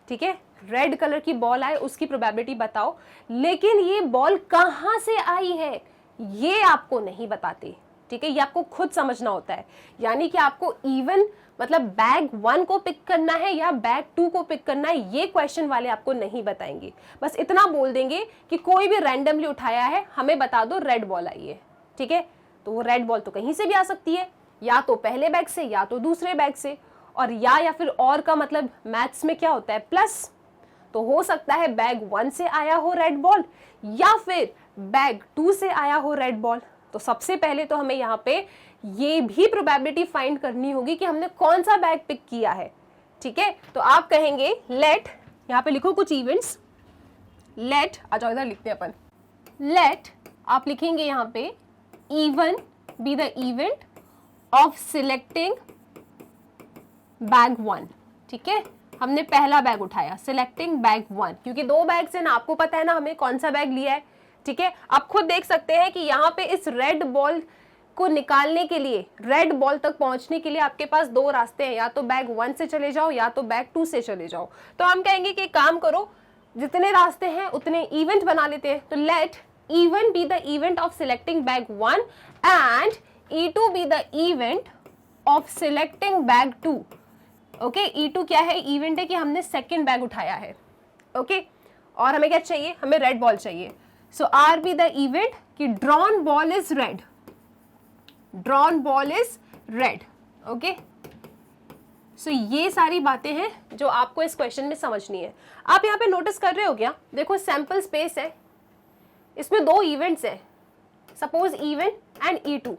ठीक है, रेड कलर की बॉल आए उसकी प्रोबेबिलिटी बताओ, लेकिन ये बॉल कहां से आई है ये आपको नहीं बताते। ठीक है, ये आपको खुद समझना होता है, यानी कि आपको इवन मतलब बैग 1 को पिक करना है या बैग 2 को पिक करना है, ये क्वेश्चन वाले आपको नहीं बताएंगे। बस इतना बोल देंगे कि कोई भी रैंडमली उठाया है, हमें बता दो रेड बॉल आई है, ठीक है। तो वो रेड बॉल तो कहीं से भी आ सकती है, या तो पहले बैग से या तो दूसरे बैग से, और या फिर और का मतलब मैथ्स में क्या होता है, प्लस। तो हो सकता है बैग 1 से आया हो रेड बॉल या फिर बैग 2 से आया हो रेड बॉल। तो सबसे पहले तो हमें यहाँ पे ये भी प्रोबेबिलिटी फाइंड करनी होगी कि हमने कौन सा बैग पिक किया है, ठीक है। तो आप कहेंगे लेट, यहाँ पे लिखो कुछ इवेंट्स, लेट, आ जाओ इधर लिखते हैं अपन, लेट आप लिखेंगे यहाँ पे even be the event of selecting bag 1, ठीक है। हमने पहला बैग उठाया, सिलेक्टिंग बैग 1, क्योंकि 2 बैग से ना, आपको पता है ना हमें कौन सा बैग लिया है, ठीक है। आप खुद देख सकते हैं कि यहाँ पे इस रेड बॉल को निकालने के लिए, रेड बॉल तक पहुंचने के लिए आपके पास 2 रास्ते हैं, या तो बैग 1 से चले जाओ या तो बैग 2 से चले जाओ। तो हम कहेंगे कि काम करो, जितने रास्ते हैं उतने इवेंट बना लेते हैं। तो late even be the event of selecting bag 1 and E2 be the event of selecting bag 2. Okay, E2 क्या है, इवेंट है कि हमने सेकेंड बैग उठाया है, ओके। और हमें क्या चाहिए, हमें रेड बॉल चाहिए। So R be the event कि drawn ball is red, drawn ball is red, okay. So ये सारी बातें हैं जो आपको इस क्वेश्चन में समझनी है। आप यहाँ पे नोटिस कर रहे हो क्या, देखो सैंपल स्पेस है, इसमें 2 इवेंट्स हैं, suppose even and E2।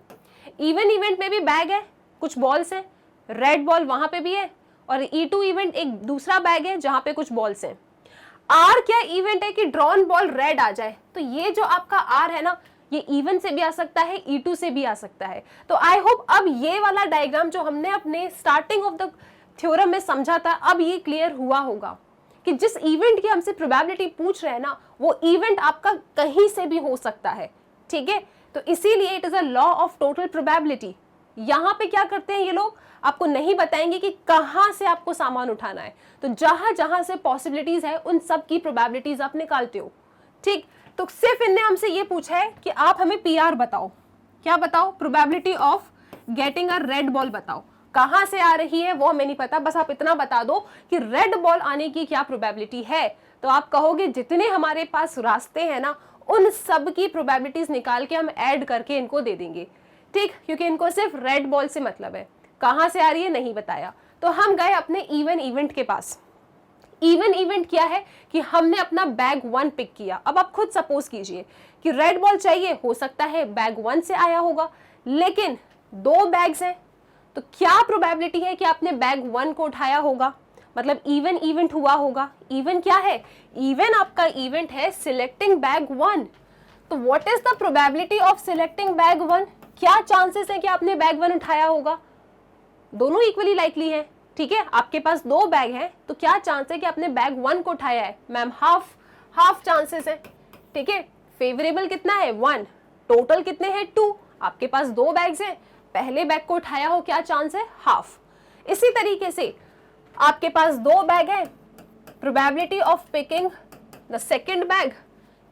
Even event में भी बैग है, कुछ बॉल्स हैं, रेड बॉल वहां पे भी है, और E2 इवेंट एक दूसरा बैग है जहां पे कुछ बॉल्स हैं। R क्या इवेंट है कि ड्रॉन बॉल रेड आ जाए। तो ये जो आपका R है ना, ये इवन से भी आ सकता है, E2 से भी आ सकता है। तो आई होप अब ये वाला डायग्राम जो हमने अपने स्टार्टिंग ऑफ द थ्योरम में समझा था, अब ये क्लियर हुआ होगा कि जिस इवेंट की हमसे प्रोबेबिलिटी पूछ रहे हैं ना, वो इवेंट आपका कहीं से भी हो सकता है, ठीक है। तो इसीलिए it is a law of total probability. यहाँ पे क्या करते हैं ये लोग, आपको नहीं बताएंगे कि कहाँ से आपको सामान उठाना है, तो जहां जहां से पॉसिबिलिटीज है उन सब की प्रोबेबिलिटीज आप निकालते हो, ठीक। तो सिर्फ इनने हमसे ये पूछा है कि आप हमें PR बताओ, क्या बताओ, probability of getting a red ball बताओ। कहां से आ रही है वो हमें नहीं पता, बस आप इतना बता दो कि रेड बॉल आने की क्या प्रोबेबिलिटी है। तो आप कहोगे जितने हमारे पास रास्ते हैं ना, उन सब की प्रोबेबिलिटीज निकाल के हम ऐड करके इनको दे देंगे, ठीक, क्योंकि इनको सिर्फ रेड बॉल से मतलब है, कहां से आ रही है नहीं बताया। तो हम गए अपने इवन इवेंट के पास। इवन इवेंट क्या है कि हमने अपना बैग 1 पिक किया। अब आप खुद सपोज कीजिए कि रेड बॉल चाहिए, हो सकता है बैग 1 से आया होगा, लेकिन 2 बैग्स हैं, तो क्या प्रोबेबिलिटी है कि आपने बैग 1 को उठाया होगा, मतलब इवन इवेंट हुआ होगा। इवन क्या है, इवन आपका इवेंट है सिलेक्टिंग बैग 1। तो what is the probability of selecting bag 1, क्या चांसेस है कि आपने बैग 1 उठाया होगा। दोनों इक्वली लाइकली है, ठीक है। आपके पास 2 बैग हैं, तो क्या चांस है कि आपने बैग 1 को उठाया है, मैम हाफ चांसेस है, ठीक है। फेवरेबल कितना है 1, टोटल कितने हैं 2, आपके पास 2 बैग्स हैं, पहले बैग को उठाया हो, क्या चांस है, हाफ। इसी तरीके से आपके पास 2 बैग हैं, probability of picking the second bag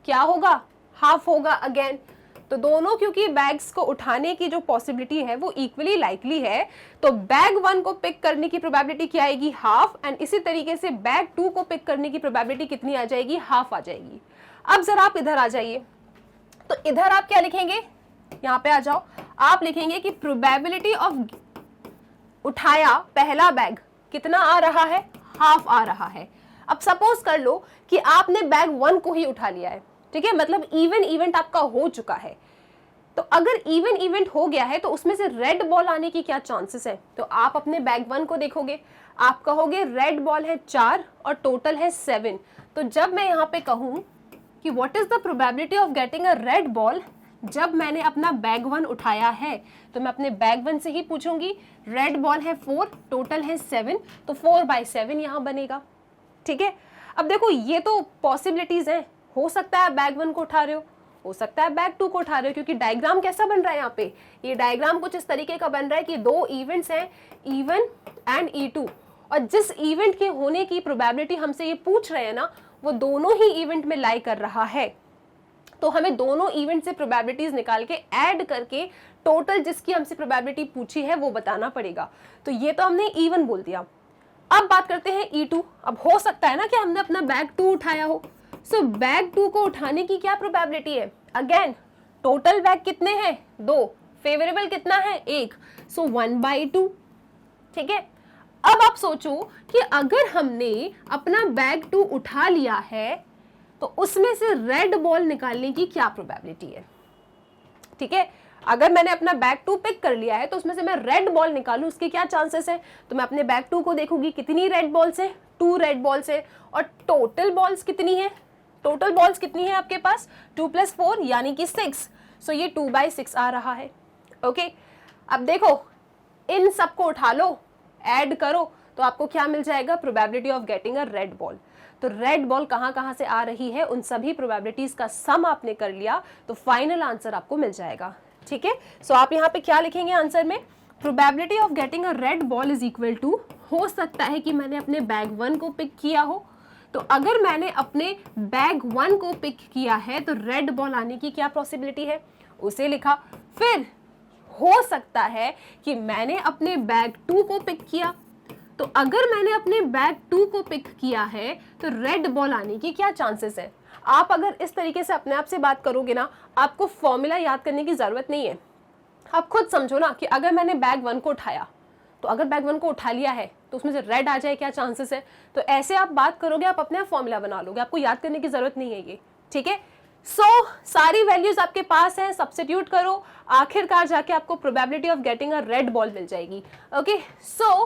क्या होगा, हाफ होगा अगेन। तो दोनों क्योंकि बैग्स को उठाने की जो पॉसिबिलिटी है वो इक्वली लाइकली है, तो बैग 1 को पिक करने की प्रोबेबिलिटी क्या आएगी, हाफ, एंड इसी तरीके से बैग 2 को पिक करने की प्रोबेबिलिटी कितनी आ जाएगी, हाफ आ जाएगी। अब जरा आप इधर आ जाइए, तो इधर आप क्या लिखेंगे, यहाँ पे आ जाओ, आप लिखेंगे कि प्रोबेबिलिटी ऑफ उठाया पहला बैग कितना आ रहा है, हाफ आ रहा है। अब सपोज कर लो कि आपने बैग 1 को ही उठा लिया है, ठीक है, मतलब इवन इवेंट आपका हो चुका है। तो अगर इवन इवेंट हो गया है तो उसमें से रेड बॉल आने की क्या चांसेस है। तो आप अपने बैग 1 को देखोगे, आप कहोगे रेड बॉल है 4 और टोटल है 7। तो जब मैं यहाँ पे कहूँ कि what is the probability of getting a red ball, जब मैंने अपना बैग 1 उठाया है तो मैं अपने बैग 1 से ही पूछूंगी, रेड बॉल है 4, टोटल है 7, तो 4/7 यहाँ बनेगा, ठीक है। अब देखो ये तो पॉसिबिलिटीज हैं, हो सकता है बैग 1 को उठा रहे हो सकता है बैग 2 को उठा रहे हो, क्योंकि डायग्राम कैसा बन रहा है यहाँ पे, ये डायग्राम कुछ इस तरीके का बन रहा है कि 2 इवेंट्स हैं, इवन एंड E2, और जिस इवेंट के होने की प्रोबेबिलिटी हमसे ये पूछ रहे हैं ना, वो दोनों ही इवेंट में लाई कर रहा है। तो हमें दोनों इवेंट से प्रोबेबिलिटीज निकाल के ऐड करके टोटल जिसकी हमसे प्रोबेबिलिटी पूछी है वो बताना पड़ेगा। तो ये तो हमने E1 बोल दिया। अब बात करते हैं E2। अब हो सकता है ना कि हमने अपना बैग 2 उठाया हो। सो बैग 2 को उठाने की क्या प्रोबेबिलिटी है? अगेन टोटल बैग कितने हैं? 2। फेवरेबल कितना है? 1। सो 1/2। ठीक है। अब आप सोचो कि अगर हमने अपना बैग 2 उठा लिया है तो उसमें से रेड बॉल निकालने की क्या प्रोबेबिलिटी है? ठीक है, अगर मैंने अपना बैग 2 पिक कर लिया है तो उसमें से मैं रेड बॉल निकालूं, उसके क्या चांसेस हैं? तो मैं अपने बैग 2 को देखूंगी, कितनी रेड बॉल्स है? 2 रेड बॉल्स है। और टोटल बॉल्स कितनी है? टोटल बॉल्स कितनी है आपके पास? 2 + 4 यानी कि 6। सो ये 2/6 आ रहा है। ओके, अब देखो इन सबको उठा लो, ऐड करो तो आपको क्या मिल जाएगा? Probability of getting a red ball. तो रेड बॉल कहाँ कहाँ से आ रही है, उन सभी प्रोबेबिलिटीज का सम आपने कर लिया तो फाइनल आंसर आपको मिल जाएगा। ठीक है, सो आप यहाँ पे क्या लिखेंगे आंसर में? Probability of getting a red ball is equal to, हो सकता है कि मैंने अपने बैग 1 को पिक किया हो, तो अगर मैंने अपने बैग 1 को पिक किया है तो रेड बॉल आने की क्या पॉसिबिलिटी है, उसे लिखा। फिर हो सकता है कि मैंने अपने बैग 2 को पिक किया, तो अगर मैंने अपने बैग 2 को पिक किया है तो रेड बॉल आने की क्या चांसेस है? आप अगर इस तरीके से अपने आप से बात करोगे ना, आपको फॉर्मूला याद करने की जरूरत नहीं है। आप खुद समझो ना कि अगर मैंने बैग 1 को उठाया, तो अगर बैग 1 को उठा लिया है तो उसमें से रेड आ जाए, क्या चांसेस है? तो ऐसे आप बात करोगे, आप अपने आप फॉर्मूला बना लोगे, आपको याद करने की जरूरत नहीं है ये। ठीक है, सो सारी वैल्यूज आपके पास है, सब्स्टिट्यूट करो, आखिरकार जाके आपको probability of getting a red ball मिल जाएगी। Okay, so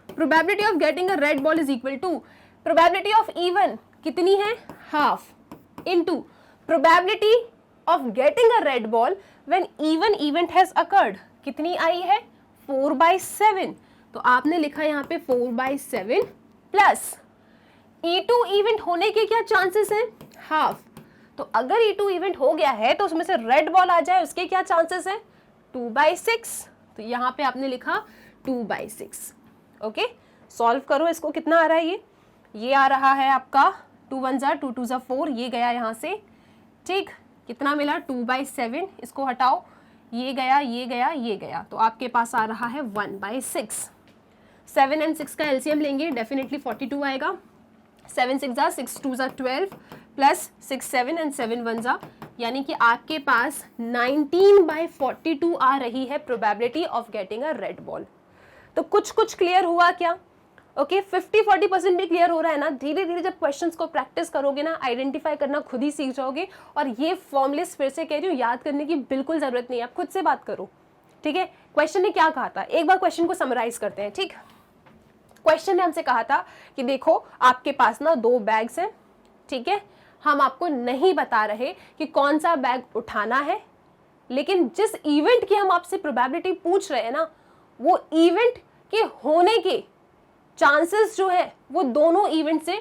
probability of getting a red ball is equal to probability of even कितनी है? Half, into probability of getting a red ball when even event has occurred, कितनी आई है? 4/7। तो आपने लिखा यहाँ पे 4/7 प्लस E2 इवेंट होने के क्या चांसेस हैं? हाफ। तो अगर E2 इवेंट हो गया है तो उसमें से रेड बॉल आ जाए, उसके क्या चांसेस हैं? 2/6। तो यहाँ पे आपने लिखा 2/6। ओके, सॉल्व करो इसको, कितना आ रहा है ये आ रहा है आपका 2 1 ज़ा 2 2 ज़ा 4, ये गया यहाँ से। ठीक, कितना मिला? 2/7। इसको हटाओ, ये गया, ये गया, ये गया, तो आपके पास आ रहा है 1/6। 7 और 6 का एलसीएम लेंगे, डेफिनेटली 42 आएगा। 7 6 ज़ा 6 2 ज़ा 12 प्लस 6 7 और 7 1 ज़ा, यानी कि आपके पास 19/42 आ रही है probability of getting a red ball. तो कुछ कुछ क्लियर हुआ क्या? ओके, 50-40% भी क्लियर हो रहा है ना। धीरे धीरे जब क्वेश्चंस को प्रैक्टिस करोगे ना, आइडेंटिफाई करना खुद ही सीख जाओगे। और ये फॉर्मुलेस फिर से कह रही हूँ, याद करने की बिल्कुल जरूरत नहीं है, आप खुद से बात करो। ठीक है, क्वेश्चन ने क्या कहा था, एक बार क्वेश्चन को समराइज करते हैं। ठीक, क्वेश्चन ने हमसे कहा था कि देखो आपके पास ना 2 बैग्स हैं। ठीक है, हम आपको नहीं बता रहे कि कौन सा बैग उठाना है, लेकिन जिस इवेंट की हम आपसे प्रोबेबिलिटी पूछ रहे हैं ना, वो इवेंट के होने के चांसेस जो है वो दोनों इवेंट से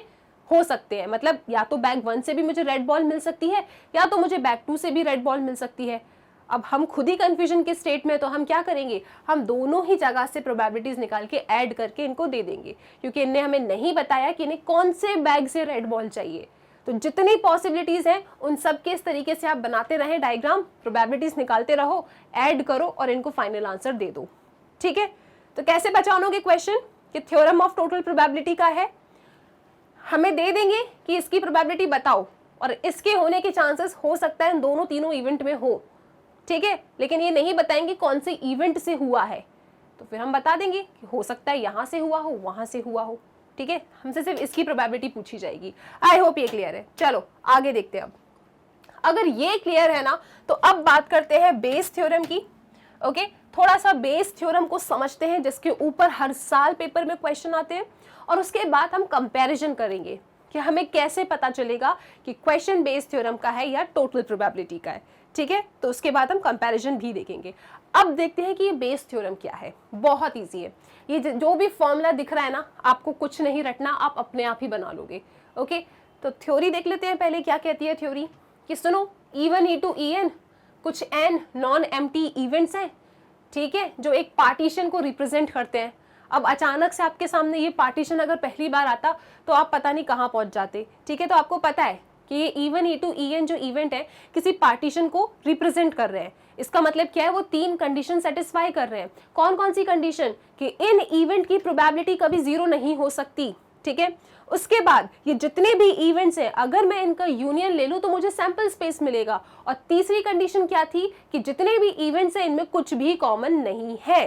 हो सकते हैं। मतलब या तो बैग 1 से भी मुझे रेड बॉल मिल सकती है, या तो मुझे बैग 2 से भी रेड बॉल मिल सकती है। अब हम खुद ही कंफ्यूजन के स्टेट में, तो हम क्या करेंगे, हम दोनों ही जगह से प्रोबेबिलिटीज निकाल के ऐड करके इनको दे देंगे, क्योंकि इन्हें हमें नहीं बताया कि इन्हें कौन से बैग से रेड बॉल चाहिए। तो जितनी पॉसिबिलिटीज हैं उन सब के इस तरीके से आप बनाते रहें डायग्राम, प्रोबेबिलिटीज निकालते रहो, ऐड करो और इनको फाइनल आंसर दे दो। ठीक है, तो कैसे पहचानोगे क्वेश्चन कि थ्योरम ऑफ टोटल प्रोबेबिलिटी का है? हमें दे देंगे कि इसकी प्रोबेबिलिटी बताओ और इसके होने के चांसेस हो सकता है इन दोनों तीनों इवेंट में हो। ठीक है, लेकिन ये नहीं बताएंगे कौन से इवेंट से हुआ है, तो फिर हम बता देंगे कि हो सकता है यहाँ से हुआ हो, वहां से हुआ हो। ठीक है, हमसे सिर्फ इसकी प्रोबेबिलिटी पूछी जाएगी। आई होप ये क्लियर है। चलो आगे देखते हैं। अब अगर ये क्लियर है ना, तो अब बात करते हैं बेस थ्योरम की। ओके, थोड़ा सा बेस थ्योरम को समझते हैं, जिसके ऊपर हर साल पेपर में क्वेश्चन आते हैं, और उसके बाद हम कंपैरिजन करेंगे कि हमें कैसे पता चलेगा कि क्वेश्चन बेस थ्योरम का है या टोटल प्रोबेबिलिटी का है। ठीक है, तो उसके बाद हम कंपैरिजन भी देखेंगे। अब देखते हैं कि ये बेस थ्योरम क्या है। बहुत ईजी है, ये जो भी फॉर्मूला दिख रहा है ना, आपको कुछ नहीं रटना, आप अपने आप ही बना लोगे। ओके, तो थ्योरी देख लेते हैं पहले। क्या कहती है थ्योरी कि सुनो, E1 E2 En कुछ n नॉन एम्प्टी इवेंट्स हैं। ठीक है, जो एक पार्टीशन को रिप्रेजेंट करते हैं। अब अचानक से आपके सामने ये पार्टीशन अगर पहली बार आता तो आप पता नहीं कहाँ पहुंच जाते। ठीक है, तो आपको पता है कि ये E1 E2 En जो इवेंट है किसी पार्टीशन को रिप्रेजेंट कर रहे हैं। इसका मतलब क्या है, वो 3 कंडीशन सेटिस्फाई कर रहे हैं। कौन कौन सी कंडीशन? कि इन इवेंट की प्रोबेबिलिटी कभी 0 नहीं हो सकती, ठीक है। उसके बाद ये जितने भी इवेंट्स हैं, अगर मैं इनका यूनियन ले लूं तो मुझे सैंपल स्पेस मिलेगा। और तीसरी कंडीशन क्या थी? कि जितने भी इवेंट्स हैं इनमें कुछ भी कॉमन नहीं है।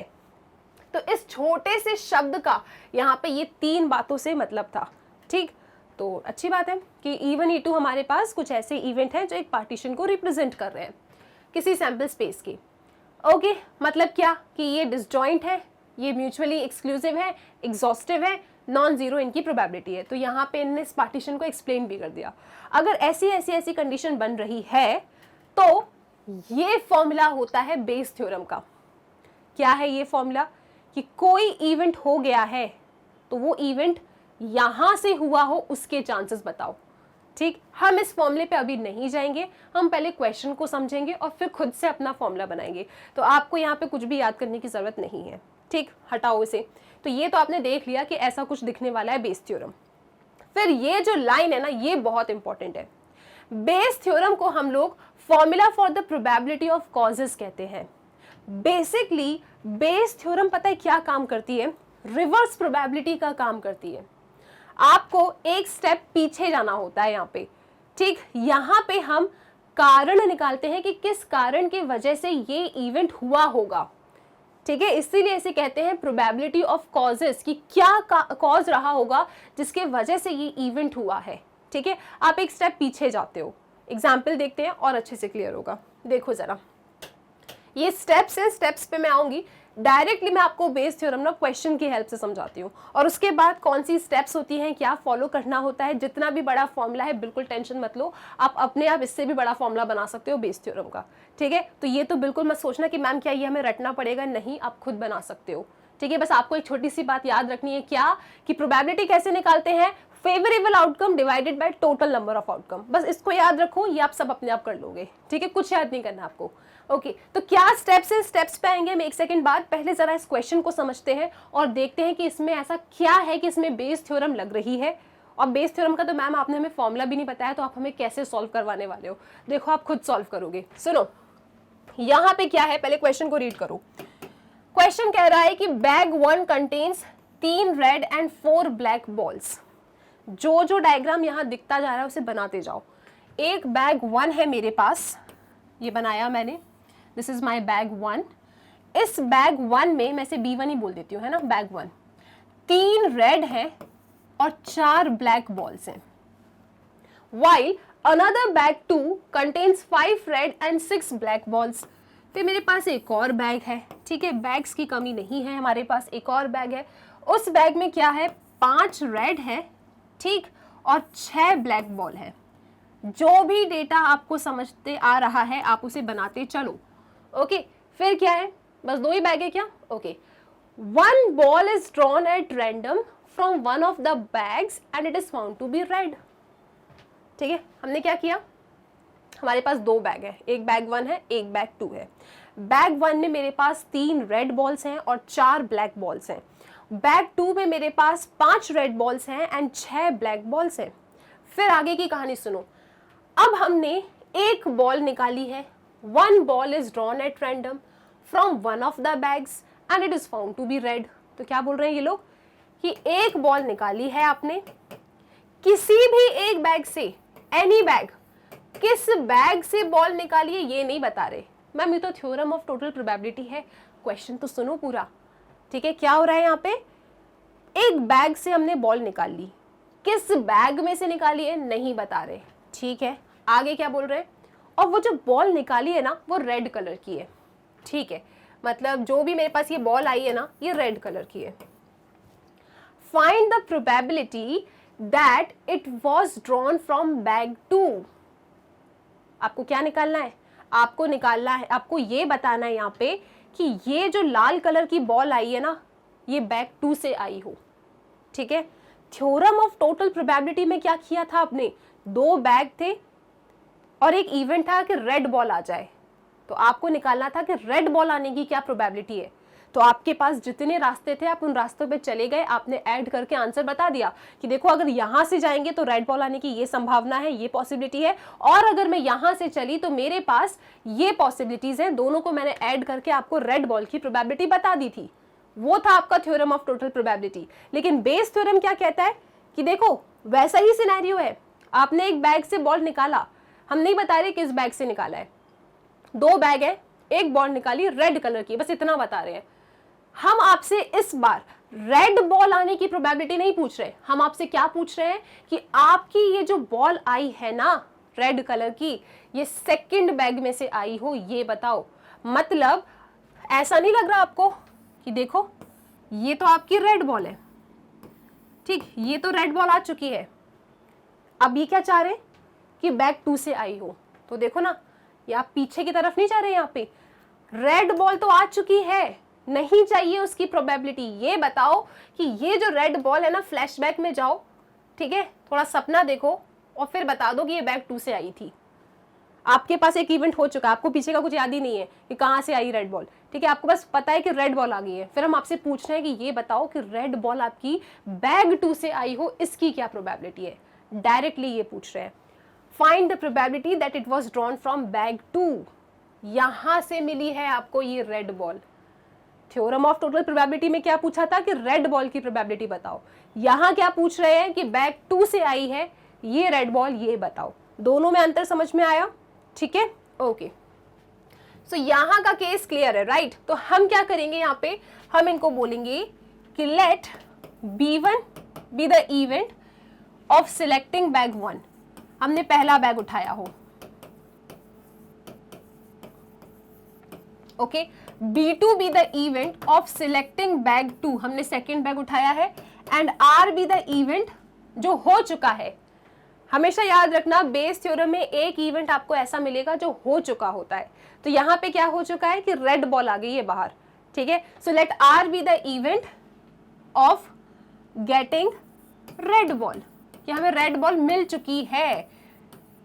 तो इस छोटे से शब्द का यहाँ पे ये 3 बातों से मतलब था, ठीक। तो अच्छी बात है कि E1 E2 हमारे पास कुछ ऐसे इवेंट हैं जो एक पार्टीशन को रिप्रेजेंट कर रहे हैं किसी सैंपल स्पेस की। ओके, मतलब क्या? कि ये डिसजॉइंट है, ये म्यूचुअली एक्सक्लूसिव है, एग्जॉस्टिव है, नॉन जीरो इनकी प्रोबेबिलिटी है। तो यहाँ पे इनने इस पार्टीशन को एक्सप्लेन भी कर दिया। अगर ऐसी कंडीशन बन रही है तो ये फॉर्मूला होता है बेस थ्योरम का। क्या है ये फॉर्मूला? कि कोई इवेंट हो गया है तो वो इवेंट यहां से हुआ हो उसके चांसेस बताओ, ठीक। हम इस फॉर्मूले पे अभी नहीं जाएंगे, हम पहले क्वेश्चन को समझेंगे और फिर खुद से अपना फॉर्मूला बनाएंगे। तो आपको यहाँ पे कुछ भी याद करने की जरूरत नहीं है, ठीक। हटाओ इसे। तो ये तो आपने देख लिया कि ऐसा कुछ दिखने वाला है बेस थ्योरम। फिर ये जो लाइन है ना, ये बहुत इंपॉर्टेंट है। बेस थ्योरम को हम लोग formula for the probability of causes कहते हैं। बेसिकली बेस थ्योरम पता है क्या काम करती है? रिवर्स प्रोबेबिलिटी का काम करती है। आपको एक स्टेप पीछे जाना होता है यहाँ पे, ठीक। यहाँ पे हम कारण निकालते हैं कि किस कारण की वजह से ये इवेंट हुआ होगा, ठीक है। इसीलिए इसे कहते हैं प्रोबेबिलिटी ऑफ कॉजेस, कि क्या कॉज रहा होगा जिसके वजह से ये इवेंट हुआ है, ठीक है। आप एक स्टेप पीछे जाते हो। एग्जाम्पल देखते हैं और अच्छे से क्लियर होगा। देखो जरा, ये स्टेप्स हैं, स्टेप्स पे मैं आऊंगी। डायरेक्टली मैं आपको बेस थ्योरम ना क्वेश्चन की हेल्प से समझाती हूँ, और उसके बाद कौन सी स्टेप्स होती हैं, क्या फॉलो करना होता है। जितना भी बड़ा फॉर्मूला है बिल्कुल टेंशन मत लो, आप अपने आप इससे भी बड़ा फॉर्मूला बना सकते हो बेस थ्योरम का, ठीक है। तो ये तो बिल्कुल मत सोचना कि मैम क्या ये हमें रटना पड़ेगा, नहीं, आप खुद बना सकते हो, ठीक है। बस आपको एक छोटी सी बात याद रखनी है, क्या? कि प्रोबेबिलिटी कैसे निकालते हैं? Favourable outcome divided by total number of outcome. बस इसको याद रखो, ये आप सब अपने आप कर लोगे, ठीक है। कुछ याद नहीं करना आपको। ओके, तो क्या स्टेप्स हैं? स्टेप्स पे आएंगे हम एक सेकंड बाद। पहले जरा इस क्वेश्चन को समझते हैं और देखते हैं कि इसमें ऐसा क्या है कि इसमें बेस थ्योरम लग रही है। और बेस थ्योरम का तो मैम आपने हमें फॉर्मूला भी नहीं बताया, तो आप हमें कैसे सॉल्व करवाने वाले हो? देखो, आप खुद सॉल्व करोगे। सुनो, यहाँ पे क्या है, पहले क्वेश्चन को रीड करो। क्वेश्चन कह रहा है कि bag 1 contains 3 red and 4 black balls. जो जो डायग्राम यहाँ दिखता जा रहा है उसे बनाते जाओ। एक बैग 1 है मेरे पास, ये बनाया मैंने, दिस इज माई बैग 1। इस बैग 1 में मैं इसे B1 ही बोल देती हूँ, है ना, बैग 1। 3 रेड है और 4 ब्लैक बॉल्स हैं। While another bag 2 contains 5 red and 6 black balls. फिर मेरे पास एक और बैग है, ठीक है, बैग्स की कमी नहीं है, हमारे पास एक और बैग है। उस बैग में क्या है? 5 रेड है, ठीक, और 6 ब्लैक बॉल है। जो भी डेटा आपको समझते आ रहा है आप उसे बनाते चलो। ओके, फिर क्या है? बस 2 ही बैग है क्या? Okay, 1 ball is drawn at random from one of the bags and it is found to be red. ठीक है, हमने क्या किया? हमारे पास 2 बैग है, एक बैग 1 है, एक बैग 2 है। बैग 1 में मेरे पास 3 रेड बॉल्स हैं और 4 ब्लैक बॉल्स हैं। बैग 2 में मेरे पास 5 रेड बॉल्स हैं एंड 6 ब्लैक बॉल्स हैं। फिर आगे की कहानी सुनो। अब हमने एक बॉल निकाली है, 1 ball is drawn at random from one of the bags and it is found to be red. तो क्या बोल रहे हैं ये लोग कि एक बॉल निकाली है आपने किसी भी एक बैग से, एनी बैग, किस बैग से बॉल निकाली है ये नहीं बता रहे। मैम ये तो थ्योरम ऑफ टोटल प्रोबेबिलिटी है, क्वेश्चन तो सुनो पूरा। ठीक है, क्या हो रहा है यहाँ पे? एक बैग से हमने बॉल निकाल ली, किस बैग में से निकाली है नहीं बता रहे। ठीक है, आगे क्या बोल रहे हैं? और वो जो बॉल निकाली है ना वो रेड कलर की है। ठीक है, मतलब जो भी मेरे पास ये बॉल आई है ना ये रेड कलर की है। Find the probability that it was drawn from bag 2। आपको क्या निकालना है? आपको निकालना है, आपको ये बताना है यहाँ पे कि ये जो लाल कलर की बॉल आई है ना ये बैग 2 से आई हो। ठीक है, थ्योरम ऑफ टोटल प्रोबेबिलिटी में क्या किया था आपने? 2 बैग थे और एक इवेंट था कि रेड बॉल आ जाए, तो आपको निकालना था कि रेड बॉल आने की क्या प्रोबेबिलिटी है। तो आपके पास जितने रास्ते थे आप उन रास्तों पे चले गए, आपने ऐड करके आंसर बता दिया कि देखो अगर यहाँ से जाएंगे तो रेड बॉल आने की ये संभावना है, ये पॉसिबिलिटी है, और अगर मैं यहाँ से चली तो मेरे पास ये पॉसिबिलिटीज हैं। दोनों को मैंने ऐड करके आपको रेड बॉल की प्रोबेबिलिटी बता दी थी। वो था आपका थ्योरम ऑफ टोटल प्रोबेबिलिटी। लेकिन बेस थ्योरम क्या कहता है कि देखो वैसा ही सिनेरियो है, आपने एक बैग से बॉल निकाला, हम नहीं बता रहे किस बैग से निकाला है, 2 बैग है, एक बॉल निकाली रेड कलर की, बस इतना बता रहे हैं। हम आपसे इस बार रेड बॉल आने की प्रोबेबिलिटी नहीं पूछ रहे, हम आपसे क्या पूछ रहे हैं कि आपकी ये जो बॉल आई है ना रेड कलर की, ये सेकंड बैग में से आई हो, ये बताओ। मतलब ऐसा नहीं लग रहा आपको कि देखो ये तो आपकी रेड बॉल है, ठीक, ये तो रेड बॉल आ चुकी है, अब ये क्या चाह रहे हैं कि बैग 2 से आई हो। तो देखो ना, ये आप पीछे की तरफ नहीं जा रहे, यहाँ पे रेड बॉल तो आ चुकी है, नहीं चाहिए उसकी प्रोबेबिलिटी। ये बताओ कि ये जो रेड बॉल है ना, फ्लैशबैक में जाओ, ठीक है, थोड़ा सपना देखो और फिर बता दो कि ये बैग 2 से आई थी। आपके पास एक इवेंट हो चुका है, आपको पीछे का कुछ याद ही नहीं है कि कहाँ से आई रेड बॉल, ठीक है, आपको बस पता है कि रेड बॉल आ गई है। फिर हम आपसे पूछ रहे हैं कि ये बताओ कि रेड बॉल आपकी बैग 2 से आई हो, इसकी क्या प्रोबेबिलिटी है। डायरेक्टली ये पूछ रहे हैं, find the probability that it was drawn from bag 2, यहां से मिली है आपको ये red ball. Theorem of total probability में क्या पूछा था कि रेड बॉल की प्रोबेबिलिटी बताओ, यहां क्या पूछ रहे हैं कि बैग 2 से आई है ये रेड बॉल, ये बताओ। दोनों में अंतर समझ में आया, ठीक है, ओके। सो यहां का केस क्लियर है, राइट। तो हम क्या करेंगे यहाँ पे, हम इनको बोलेंगे कि let B1 be the event of selecting bag 1, हमने पहला बैग उठाया हो, okay. B2 be the event of selecting bag 2, हमने सेकेंड बैग उठाया है, and R be the event जो हो चुका है। हमेशा याद रखना बेस थ्योरम में एक इवेंट आपको ऐसा मिलेगा जो हो चुका होता है। तो यहाँ पे क्या हो चुका है कि रेड बॉल आ गई है बाहर, ठीक है। So let R be the event of getting red ball, कि हमें रेड बॉल मिल चुकी है,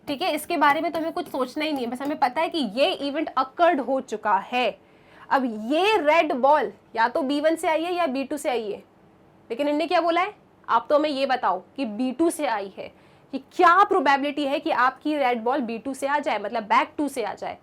ठीक है। इसके बारे में तो हमें कुछ सोचना ही नहीं है, बस हमें पता है कि ये इवेंट अकर्ड हो चुका है। अब ये रेड बॉल या तो B1 से आई है या B2 से आई है, लेकिन इनने क्या बोला है, आप तो हमें ये बताओ कि B2 से आई है, कि क्या प्रोबेबिलिटी है कि आपकी रेड बॉल B2 से आ जाए, मतलब बैग 2 से आ जाए,